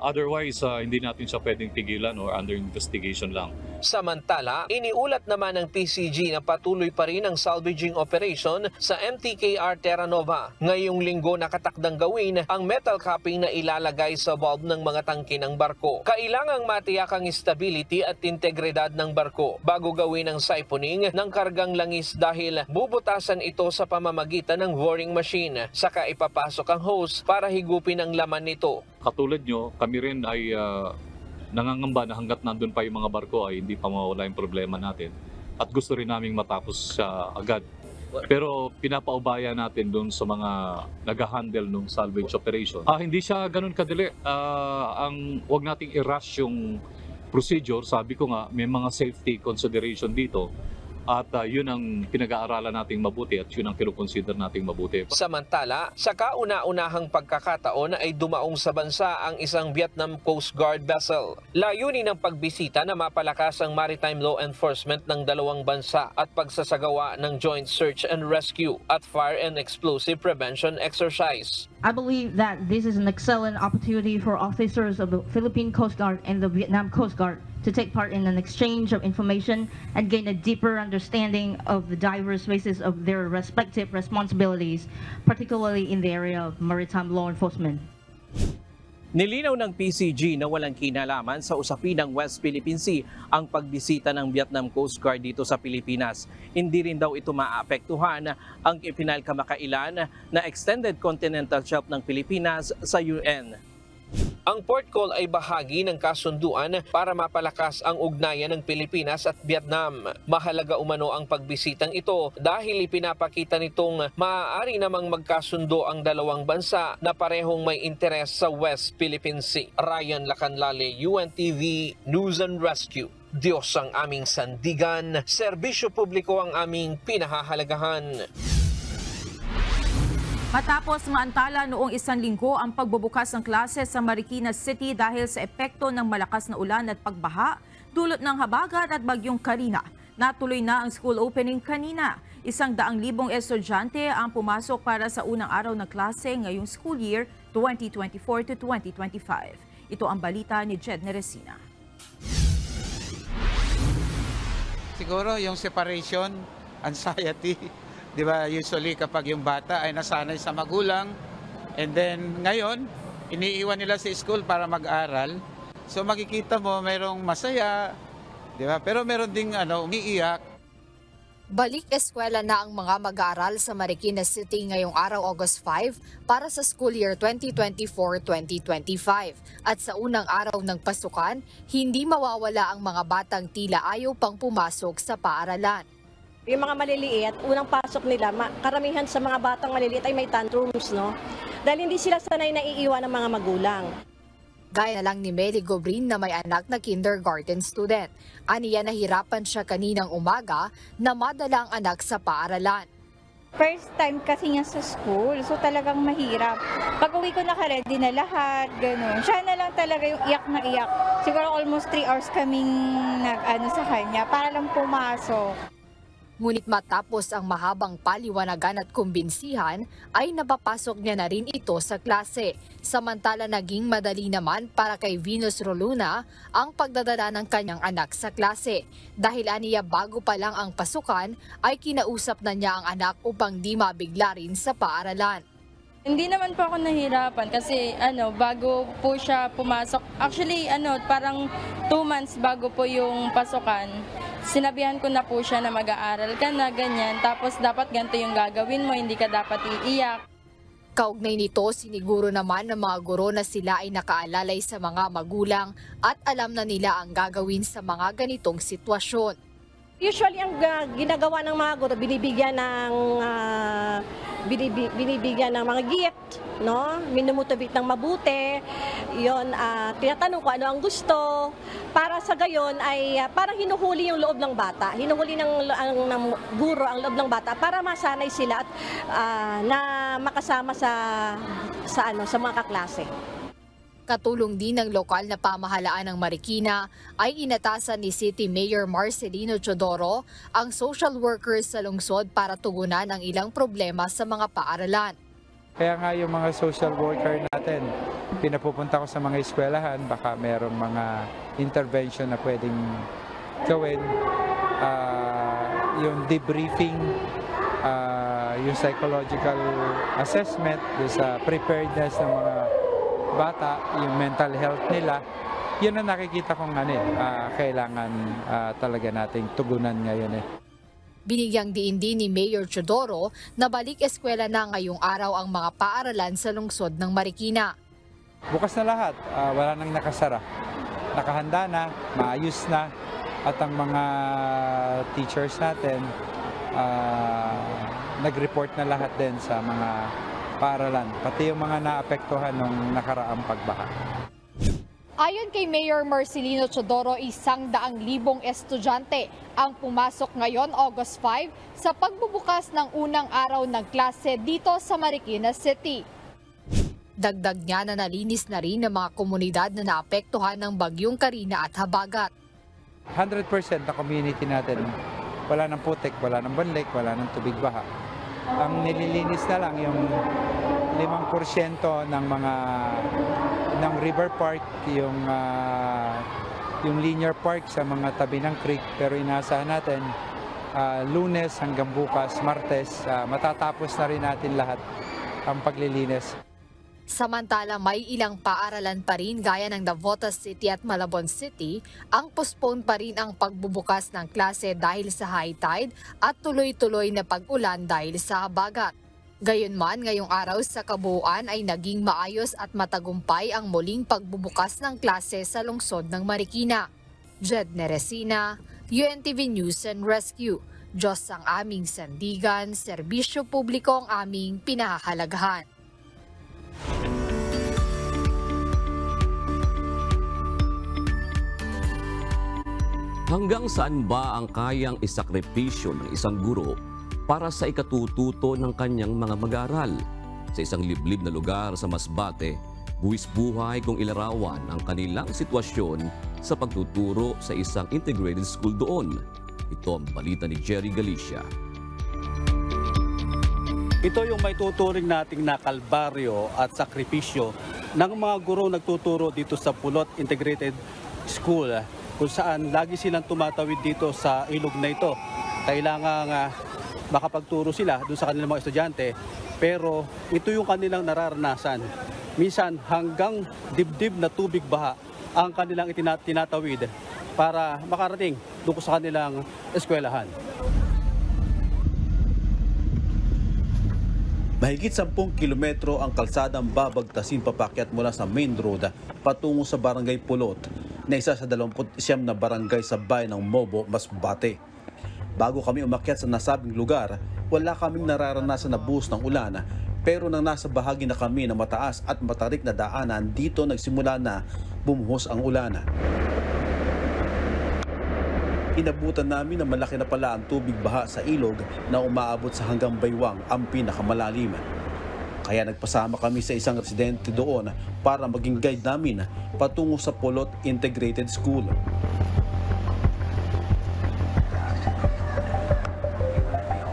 Otherwise, hindi natin siya pwedeng pigilan or under investigation lang. Samantala, iniulat naman ng PCG na patuloy pa rin ang salvaging operation sa MTKR Terra Nova. Ngayong linggo nakatakdang gawin ang metal capping na ilalagay sa valve ng mga tangke ng barko. Kailangang matiyak ang stability at integridad ng barko bago gawin ang siphoning ng kargang langis dahil bubutasan ito sa pamamagitan ng boring machine. Saka ipapasok ang hose para higupin ang laman nito. Katulad nyo, kami rin ay nangangamba na hanggat nandun pa yung mga barko ay hindi pa mawala yung problema natin. At gusto rin naming matapos siya agad. Pero pinapaubaya natin doon sa mga nag-handle ng salvage operation. Hindi siya ganun kadali. Wag nating i-rush yung procedure. Sabi ko nga, may mga safety consideration dito. At yun ang pinag-aaralan nating mabuti at yun ang kinukonsider nating mabuti. Samantala, sa kauna-unahang pagkakataon ay dumaong sa bansa ang isang Vietnam Coast Guard vessel. Layunin ng pagbisita na mapalakas ang maritime law enforcement ng dalawang bansa at pagsasagawa ng joint search and rescue at fire and explosive prevention exercise. I believe that this is an excellent opportunity for officers of the Philippine Coast Guard and the Vietnam Coast Guard to take part in an exchange of information and gain a deeper understanding of the diverse phases of their respective responsibilities, particularly in the area of maritime law enforcement. Nilinaw ng PCG na walang kinalaman sa usapin ng West Philippine Sea ang pagbisita ng Vietnam Coast Guard dito sa Pilipinas. Hindi rin daw ito maapektuhan ang ipinalkamakailan na extended continental shelf ng Pilipinas sa UN. Ang port call ay bahagi ng kasunduan para mapalakas ang ugnayan ng Pilipinas at Vietnam. Mahalaga umano ang pagbisitang ito dahil ipinapakita nitong maaari namang magkasundo ang dalawang bansa na parehong may interes sa West Philippine Sea. Ryan Lacanlale, UNTV News and Rescue. Diyos ang aming sandigan, serbisyo publiko ang aming pinahahalagahan. Matapos maantala noong isang linggo ang pagbubukas ng klase sa Marikina City dahil sa epekto ng malakas na ulan at pagbaha, dulot ng habagat at bagyong Karina. Natuloy na ang school opening kanina. 100,000 estudyante ang pumasok para sa unang araw ng klase ngayong school year 2024 to 2025. Ito ang balita ni Jed Neresina. Siguro yung separation, anxiety. Di ba, usually kapag yung bata ay nasanay sa magulang, and then ngayon, iniiwan nila sa school para mag-aral. So makikita mo, merong masaya, di ba? Pero meron ding umiiyak. Balik eskwela na ang mga mag-aaral sa Marikina City ngayong araw August 5 para sa school year 2024-2025. At sa unang araw ng pasukan, hindi mawawala ang mga batang tila ayaw pang pumasok sa paaralan. Yung mga maliliit, unang pasok nila, karamihan sa mga batang maliliit ay may tantrums, no? Dahil hindi sila sanay na iiwan ng mga magulang. Gaya na lang ni Mary Gobrin na may anak na kindergarten student. Aniya nahirapan siya kaninang umaga na madala ang anak sa paaralan. First time kasi niya sa school, so talagang mahirap. Pag uwi ko naka-ready na lahat, gano'n. Siya na lang talaga yung iyak na iyak. Siguro almost 3 hours kaming sa kanya para lang pumasok. Ngunit matapos ang mahabang paliwanagan at kumbinsihan, ay napapasok niya na rin ito sa klase. Samantala naging madali naman para kay Venus Roluna ang pagdadala ng kanyang anak sa klase. Dahil aniya bago pa lang ang pasukan, ay kinausap na niya ang anak upang di mabigla rin sa paaralan. Hindi naman po ako nahirapan kasi bago po siya pumasok. Actually parang 2 months bago po yung pasukan. Sinabihan ko na po siya na mag-aaral ka na ganyan. Tapos dapat ganito yung gagawin mo, hindi ka dapat iiyak. Kaugnay nito, siniguro naman ng mga guro na sila ay nakaalalay sa mga magulang at alam na nila ang gagawin sa mga ganitong sitwasyon. Usually ang ginagawa ng mga guro, binibigyan ng mga gift, no? Minumutubit ng mabuti. 'Yon, tinatanong ko ano ang gusto. Para sa gayon ay parang hinuhuli yung loob ng bata. Hinuhuli ng guro ang loob ng bata para masanay sila at na makasama sa mga kaklase. Katulong din ng lokal na pamahalaan ng Marikina ay inatasan ni City Mayor Marcelino Chodoro ang social workers sa lungsod para tugunan ang ilang problema sa mga paaralan. Kaya nga yung mga social worker natin, pinapupunta ko sa mga eskwelahan, baka merong mga intervention na pwedeng gawin, yung debriefing, yung psychological assessment, sa preparedness ng mga bata, yung mental health nila, yun ang nakikita kong kailangan talaga nating tugunan ngayon Binigyang diin din ni Mayor Teodoro na balik eskwela na ngayong araw ang mga paaralan sa lungsod ng Marikina. Bukas na lahat, wala nang nakasara. Nakahanda na, maayos na, at ang mga teachers natin nag-report na lahat din sa mga paaralan, pati yung mga naapektuhan ng nakaraang pagbaha. Ayon kay Mayor Marcelino Teodoro, 100,000 estudyante ang pumasok ngayon August 5 sa pagbubukas ng unang araw ng klase dito sa Marikina City. Dagdag niya na nalinis na rin ng mga komunidad na naapektuhan ng bagyong Karina at Habagat. 100% na community natin, wala ng putik, wala ng banlik, wala ng tubig baha. Ang nililinis na lang yung 5% ng river park, yung linear park sa mga tabi ng creek, pero inaasahan natin Lunes hanggang bukas, Martes, matatapos na rin natin lahat ang paglilinis. Samantala, may ilang paaralan pa rin gaya ng Navotas City at Malabon City ang postpone pa rin ang pagbubukas ng klase dahil sa high tide at tuloy-tuloy na pag-ulan dahil sa habagat. Gayunman, ngayong araw sa kabuuan ay naging maayos at matagumpay ang muling pagbubukas ng klase sa lungsod ng Marikina. Jed Neresina, UNTV News and Rescue. Diyos ang aming sandigan, serbisyo publiko ang aming pinahahalagahan. Hanggang saan ba ang kayang isakripisyo ng isang guro para sa ikatututo ng kanyang mga mag-aaral? Sa isang liblib na lugar sa Masbate, buwis buhay kung ilarawan ang kanilang sitwasyon sa pagtuturo sa isang integrated school doon. Ito ang balita ni Jerry Galicia. Ito yung may tuturing nating na kalbaryo at sakripisyo ng mga guro nagtuturo dito sa Pulot Integrated School, kung saan lagi silang tumatawid dito sa ilog na ito. Kailangan makapagturo sila doon sa kanilang mga estudyante, pero ito yung kanilang nararanasan. Minsan hanggang dibdib na tubig baha ang kanilang tinatawid para makarating doon sa kanilang eskwelahan. Mahigit 10 kilometro ang kalsadang babagtasin papakyat mula sa main road patungo sa Barangay Pulot, na isa sa 29 na barangay sa bayan ng Mobo, Masbate. Bago kami umakyat sa nasabing lugar, wala kaming nararanasan na buhos ng ulan, pero nang nasa bahagi na kami na mataas at matarik na daanan, dito nagsimula na bumuhos ang ulan. Inabutan namin na malaki na pala ang tubig baha sa ilog na umaabot sa hanggang baywang, ang pinakamalalim. Kaya nagpasama kami sa isang residente doon para maging guide namin patungo sa Pulot Integrated School.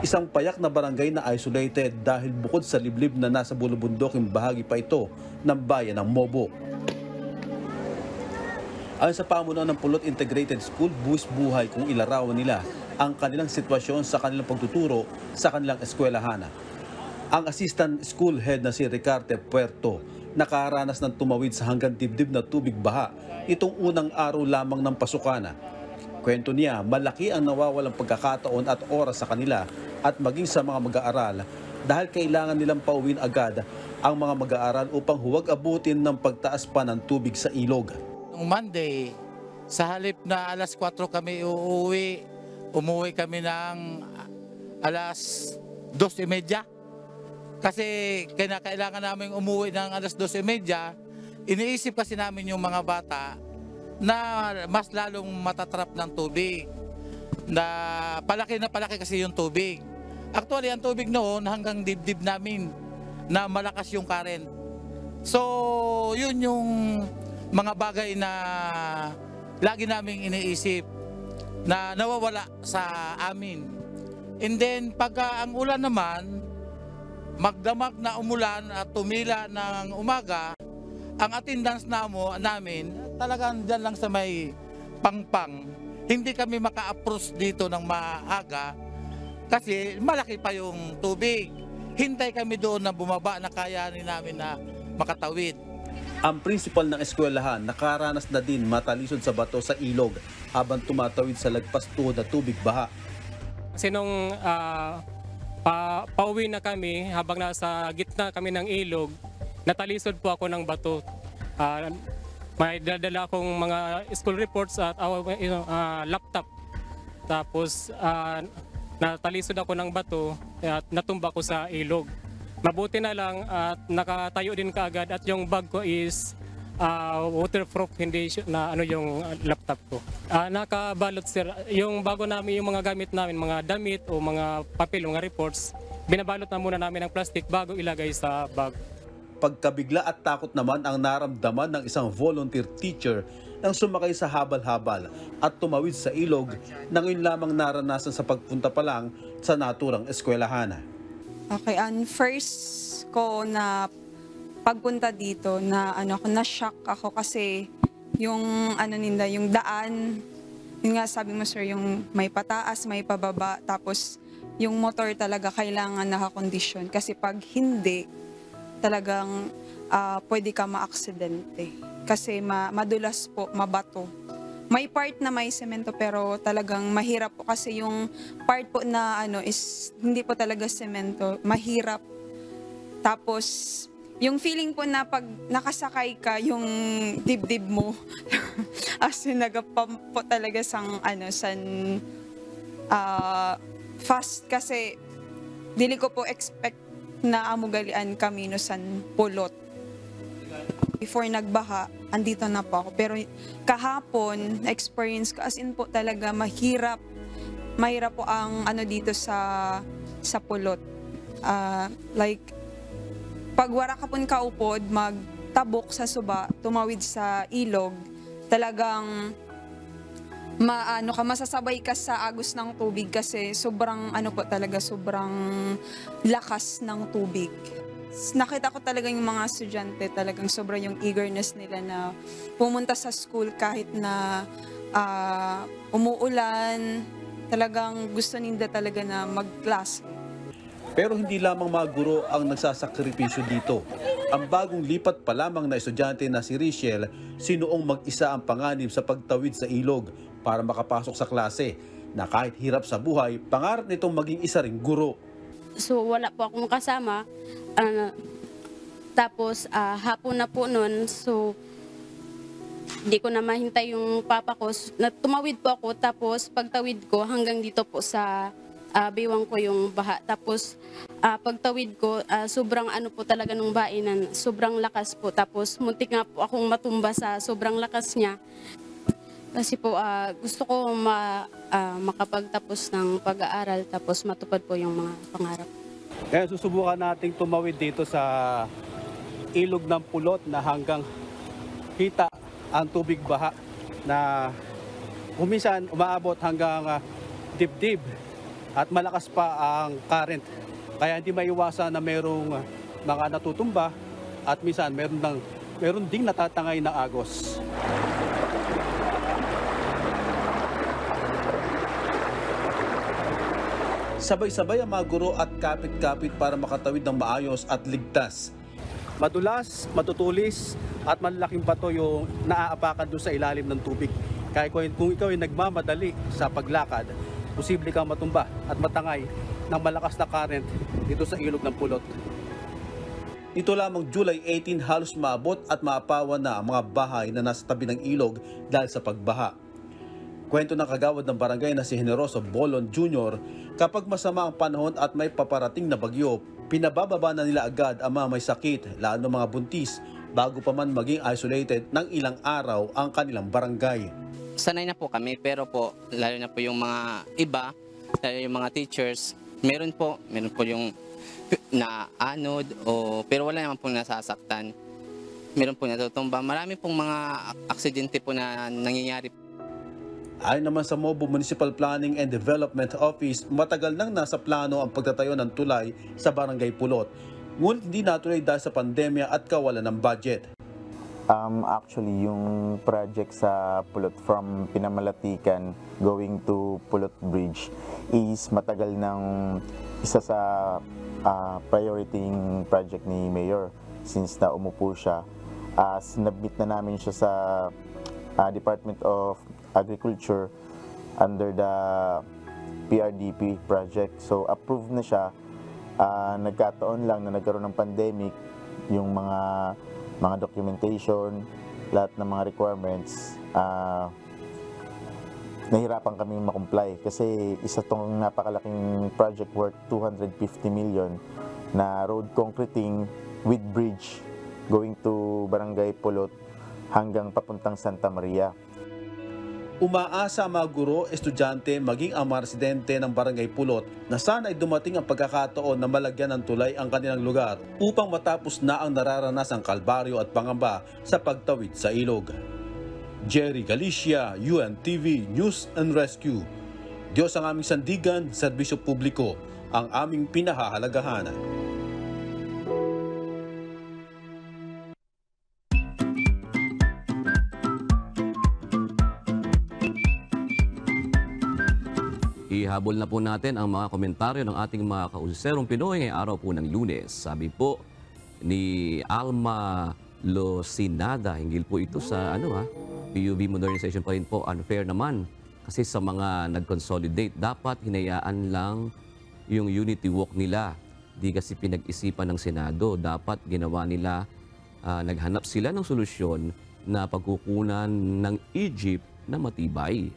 Isang payak na barangay na isolated dahil bukod sa liblib na nasa bulubunduking bahagi pa ito ng bayan ng Mobo. Ayon sa pamunuan ng Pulot Integrated School, buwis buhay kung ilarawan nila ang kanilang sitwasyon sa kanilang pagtuturo sa kanilang eskwelahan. Ang assistant school head na si Ricarte Puerto nakaranas ng tumawid sa hanggang dibdib na tubig baha itong unang araw lamang ng pasukan. Kwento niya, malaki ang nawawalang pagkakataon at oras sa kanila at maging sa mga mag-aaral dahil kailangan nilang pauwin agad ang mga mag-aaral upang huwag abutin ng pagtaas pa ng tubig sa ilog. Noong Monday, sa halip na alas 4 kami umuwi kami ng alas 2:30. Kasi kailangan namin umuwi ng alas 2:30, iniisip kasi namin yung mga bata na mas lalong matatrap ng tubig. Na palaki kasi yung tubig. Actually, ang tubig noon hanggang dibdib namin na malakas yung current. So, yun yung mga bagay na lagi naming iniisip na nawawala sa amin. And then, pagka ang ulan naman, magdamag na umulan at tumila ng umaga, ang attendance namin talagang dyan lang sa may pangpang. hindi kami maka-approach dito ng maaga kasi malaki pa yung tubig. Hintay kami doon na bumaba na kayanin namin na makatawid. Ang principal ng eskwelahan nakaranas na din matalisod sa bato sa ilog habang tumatawid sa lagpas tuhod na tubig baha. Kasi nung pauwi na kami, habang nasa gitna kami ng ilog, natalisod po ako ng bato. May dadala akong mga school reports at laptop. Tapos natalisod ako ng bato at natumba ko sa ilog. Mabuti na lang at nakatayo din kaagad at yung bag ko is waterproof, hindi na yung laptop ko. Nakabalot sir, yung bago namin, yung mga gamit namin, mga damit o mga papel, mga reports, binabalot na muna namin ng plastic bago ilagay sa bag. Pagkabigla at takot naman ang naramdaman ng isang volunteer teacher nang sumakay sa habal-habal at tumawid sa ilog na ngayon lamang naranasan sa pagpunta pa lang sa naturang eskwelahan. Okay, first ko na pagpunta dito na na-shock ako kasi yung yung daan, yun nga sabi mo sir, yung may pataas, may pababa, tapos yung motor talaga kailangan nakakondisyon kasi pag hindi, talagang pwede ka ma-aksidente kasi madulas po, mabato. May part na may semento pero talagang mahirap po kasi yung part po na is hindi po talaga semento, mahirap. Tapos yung feeling po na pag nakasakay ka, yung dibdib mo as in nagapump po talaga fast kasi dili ko po expect na amugalian kami no san pulot. Before nagbaha, andito na po ako. Pero kahapon, experience ko as in po talaga mahirap. Mahirap po ang dito sa pulot. Like, pag wara ka pong kaupod, magtabok sa suba, tumawid sa ilog, talagang masasabay ka sa agos ng tubig kasi sobrang sobrang lakas ng tubig. Nakita ko talaga yung mga estudyante, talagang sobrang yung eagerness nila na pumunta sa school kahit na umuulan, talagang gusto nila talaga na mag-class. Pero hindi lamang mga guro ang nagsasakripisyo dito. Ang bagong lipat pa lamang na estudyante na si Richelle, sinuong mag-isa ang panganib sa pagtawid sa ilog para makapasok sa klase, na kahit hirap sa buhay, pangarap nitong maging isa ring guro. So wala po akong kasama, tapos hapon na po noon, so hindi ko na mahintay yung papa ko. Tumawid po ako, tapos pagtawid ko hanggang dito po sa biwang ko yung baha. Tapos pagtawid ko, sobrang po talaga nung bainan, sobrang lakas po. Tapos muntik nga po akong matumba sa sobrang lakas niya. Kasi po gusto ko makapagtapos ng pag-aaral tapos matupad po yung mga pangarap. Kaya susubukan nating tumawid dito sa ilog ng pulot na hanggang kita ang tubig baha na kuminsan umaabot hanggang dibdib at malakas pa ang current. Kaya hindi maiwasan na mayroong mga natutumba at minsan meron ding natatangay na agos. Sabay-sabay ang mga guro at kapit-kapit para makatawid ng maayos at ligtas. Madulas, matutulis at malalaking bato yung naaapakan doon sa ilalim ng tubig. Kaya kung ikaw ay nagmamadali sa paglakad, posible kang matumba at matangay ng malakas na current dito sa ilog ng pulot. Ito lamang July 18 halos maabot at maapawan na ang mga bahay na nasa tabi ng ilog dahil sa pagbaha. Kwento ng kagawad ng barangay na si Generoso Bolon Jr., kapag masama ang panahon at may paparating na bagyo, pinabababa na nila agad ang mga may sakit, lalo mga buntis, bago pa man maging isolated ng ilang araw ang kanilang barangay. Sanay na po kami, pero po, lalo na po yung mga iba, lalo yung mga teachers, meron po yung na-anod, pero wala naman pong nasasaktan. Meron po natutumba. Marami pong mga aksidente po na nangyayari. Ayon naman sa Mobo Municipal Planning and Development Office, matagal nang nasa plano ang pagtatayo ng tulay sa Barangay Pulot. Ngunit hindi natuloy dahil sa pandemya at kawalan ng budget. Actually, yung project sa Pulot from Pinamalatikan going to Pulot Bridge is matagal ng isa sa priority project ni Mayor since na umupo siya. Sinabit na namin siya sa Department of Agriculture under the PRDP project. So approved na siya. Nagkataon lang na nagkaroon ng pandemic, yung mga documentation, lahat ng mga requirements, nahirapan kami makomply kasi isa tong napakalaking project worth 250 million na road concreting with bridge going to Barangay Pulot hanggang papuntang Santa Maria. Umaasa ang mga guro, estudyante, maging ang mga residente ng Barangay Pulot na sana ay dumating ang pagkakataon na malagyan ng tulay ang kanilang lugar upang matapos na ang nararanasang kalbaryo at pangamba sa pagtawid sa ilog. Jerry Galicia, UNTV News and Rescue. Diyos ang aming sandigan, serbisyo publiko, ang aming pinahahalagahan. Ihabol na po natin ang mga komentaryo ng ating mga kauserong Pinoy ngayong araw po ng Lunes. Sabi po ni Alma Losinada, hinggil po ito sa PUV modernization pa rin po. Unfair naman kasi sa mga nag-consolidate, dapat hinayaan lang yung unity walk nila. Di kasi pinag-isipan ng Senado. Dapat ginawa nila, naghanap sila ng solusyon na pagkukunan ng Egypt na matibay.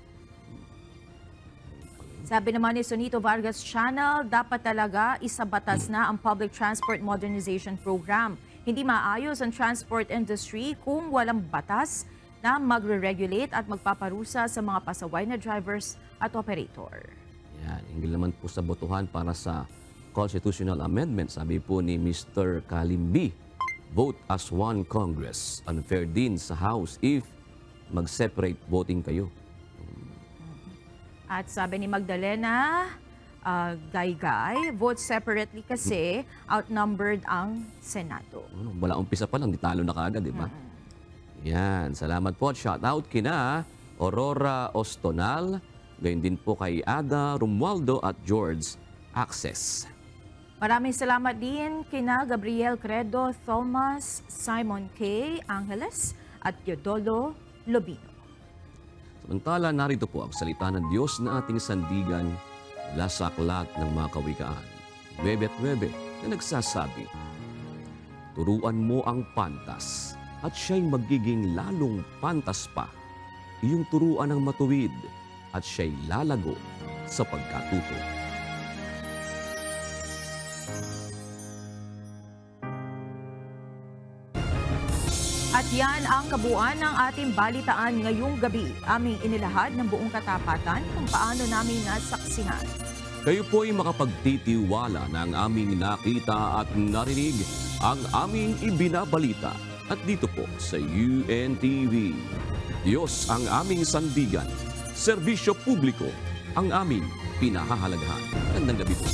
Sabi naman ni Sonito Vargas Channel, dapat talaga isabatas na ang Public Transport Modernization Program. Hindi maayos ang transport industry kung walang batas na magre-regulate at magpaparusa sa mga pasaway na drivers at operator. Yan, hinggil naman po sa botohan para sa constitutional amendment. Sabi po ni Mr. Kalimbi, vote as one Congress. Unfair din sa House if mag-separate voting kayo. At sabi ni Magdalena Gaygay, vote separately kasi outnumbered ang Senado. Wala umpisa pa lang, di talo na kaagad, di ba? Yan, salamat po. Shout out kina Aurora Ostonal, gayon din po kay Ada Romualdo at George Access. Maraming salamat din kina Gabriel Credo, Thomas, Simon K. Angeles at Teodoro Lobino. Samantala, narito po ang salita ng Diyos na ating sandigan mula sa aklat ng mga kawikaan. 9:9 na nagsasabi, turuan mo ang pantas at siya'y magiging lalong pantas pa. Iyong turuan ang matuwid at siya'y lalago sa pagkatuto. At yan ang kabuuan ng ating balitaan ngayong gabi. Aming inilahad ng buong katapatan kung paano namin nasaksihan. Kayo po'y makapagtitiwala na ang aming nakita at narinig, ang aming ibinabalita. At dito po sa UNTV, Diyos ang aming sandigan, serbisyo publiko ang aming pinahahalagahan. Magandang gabi po.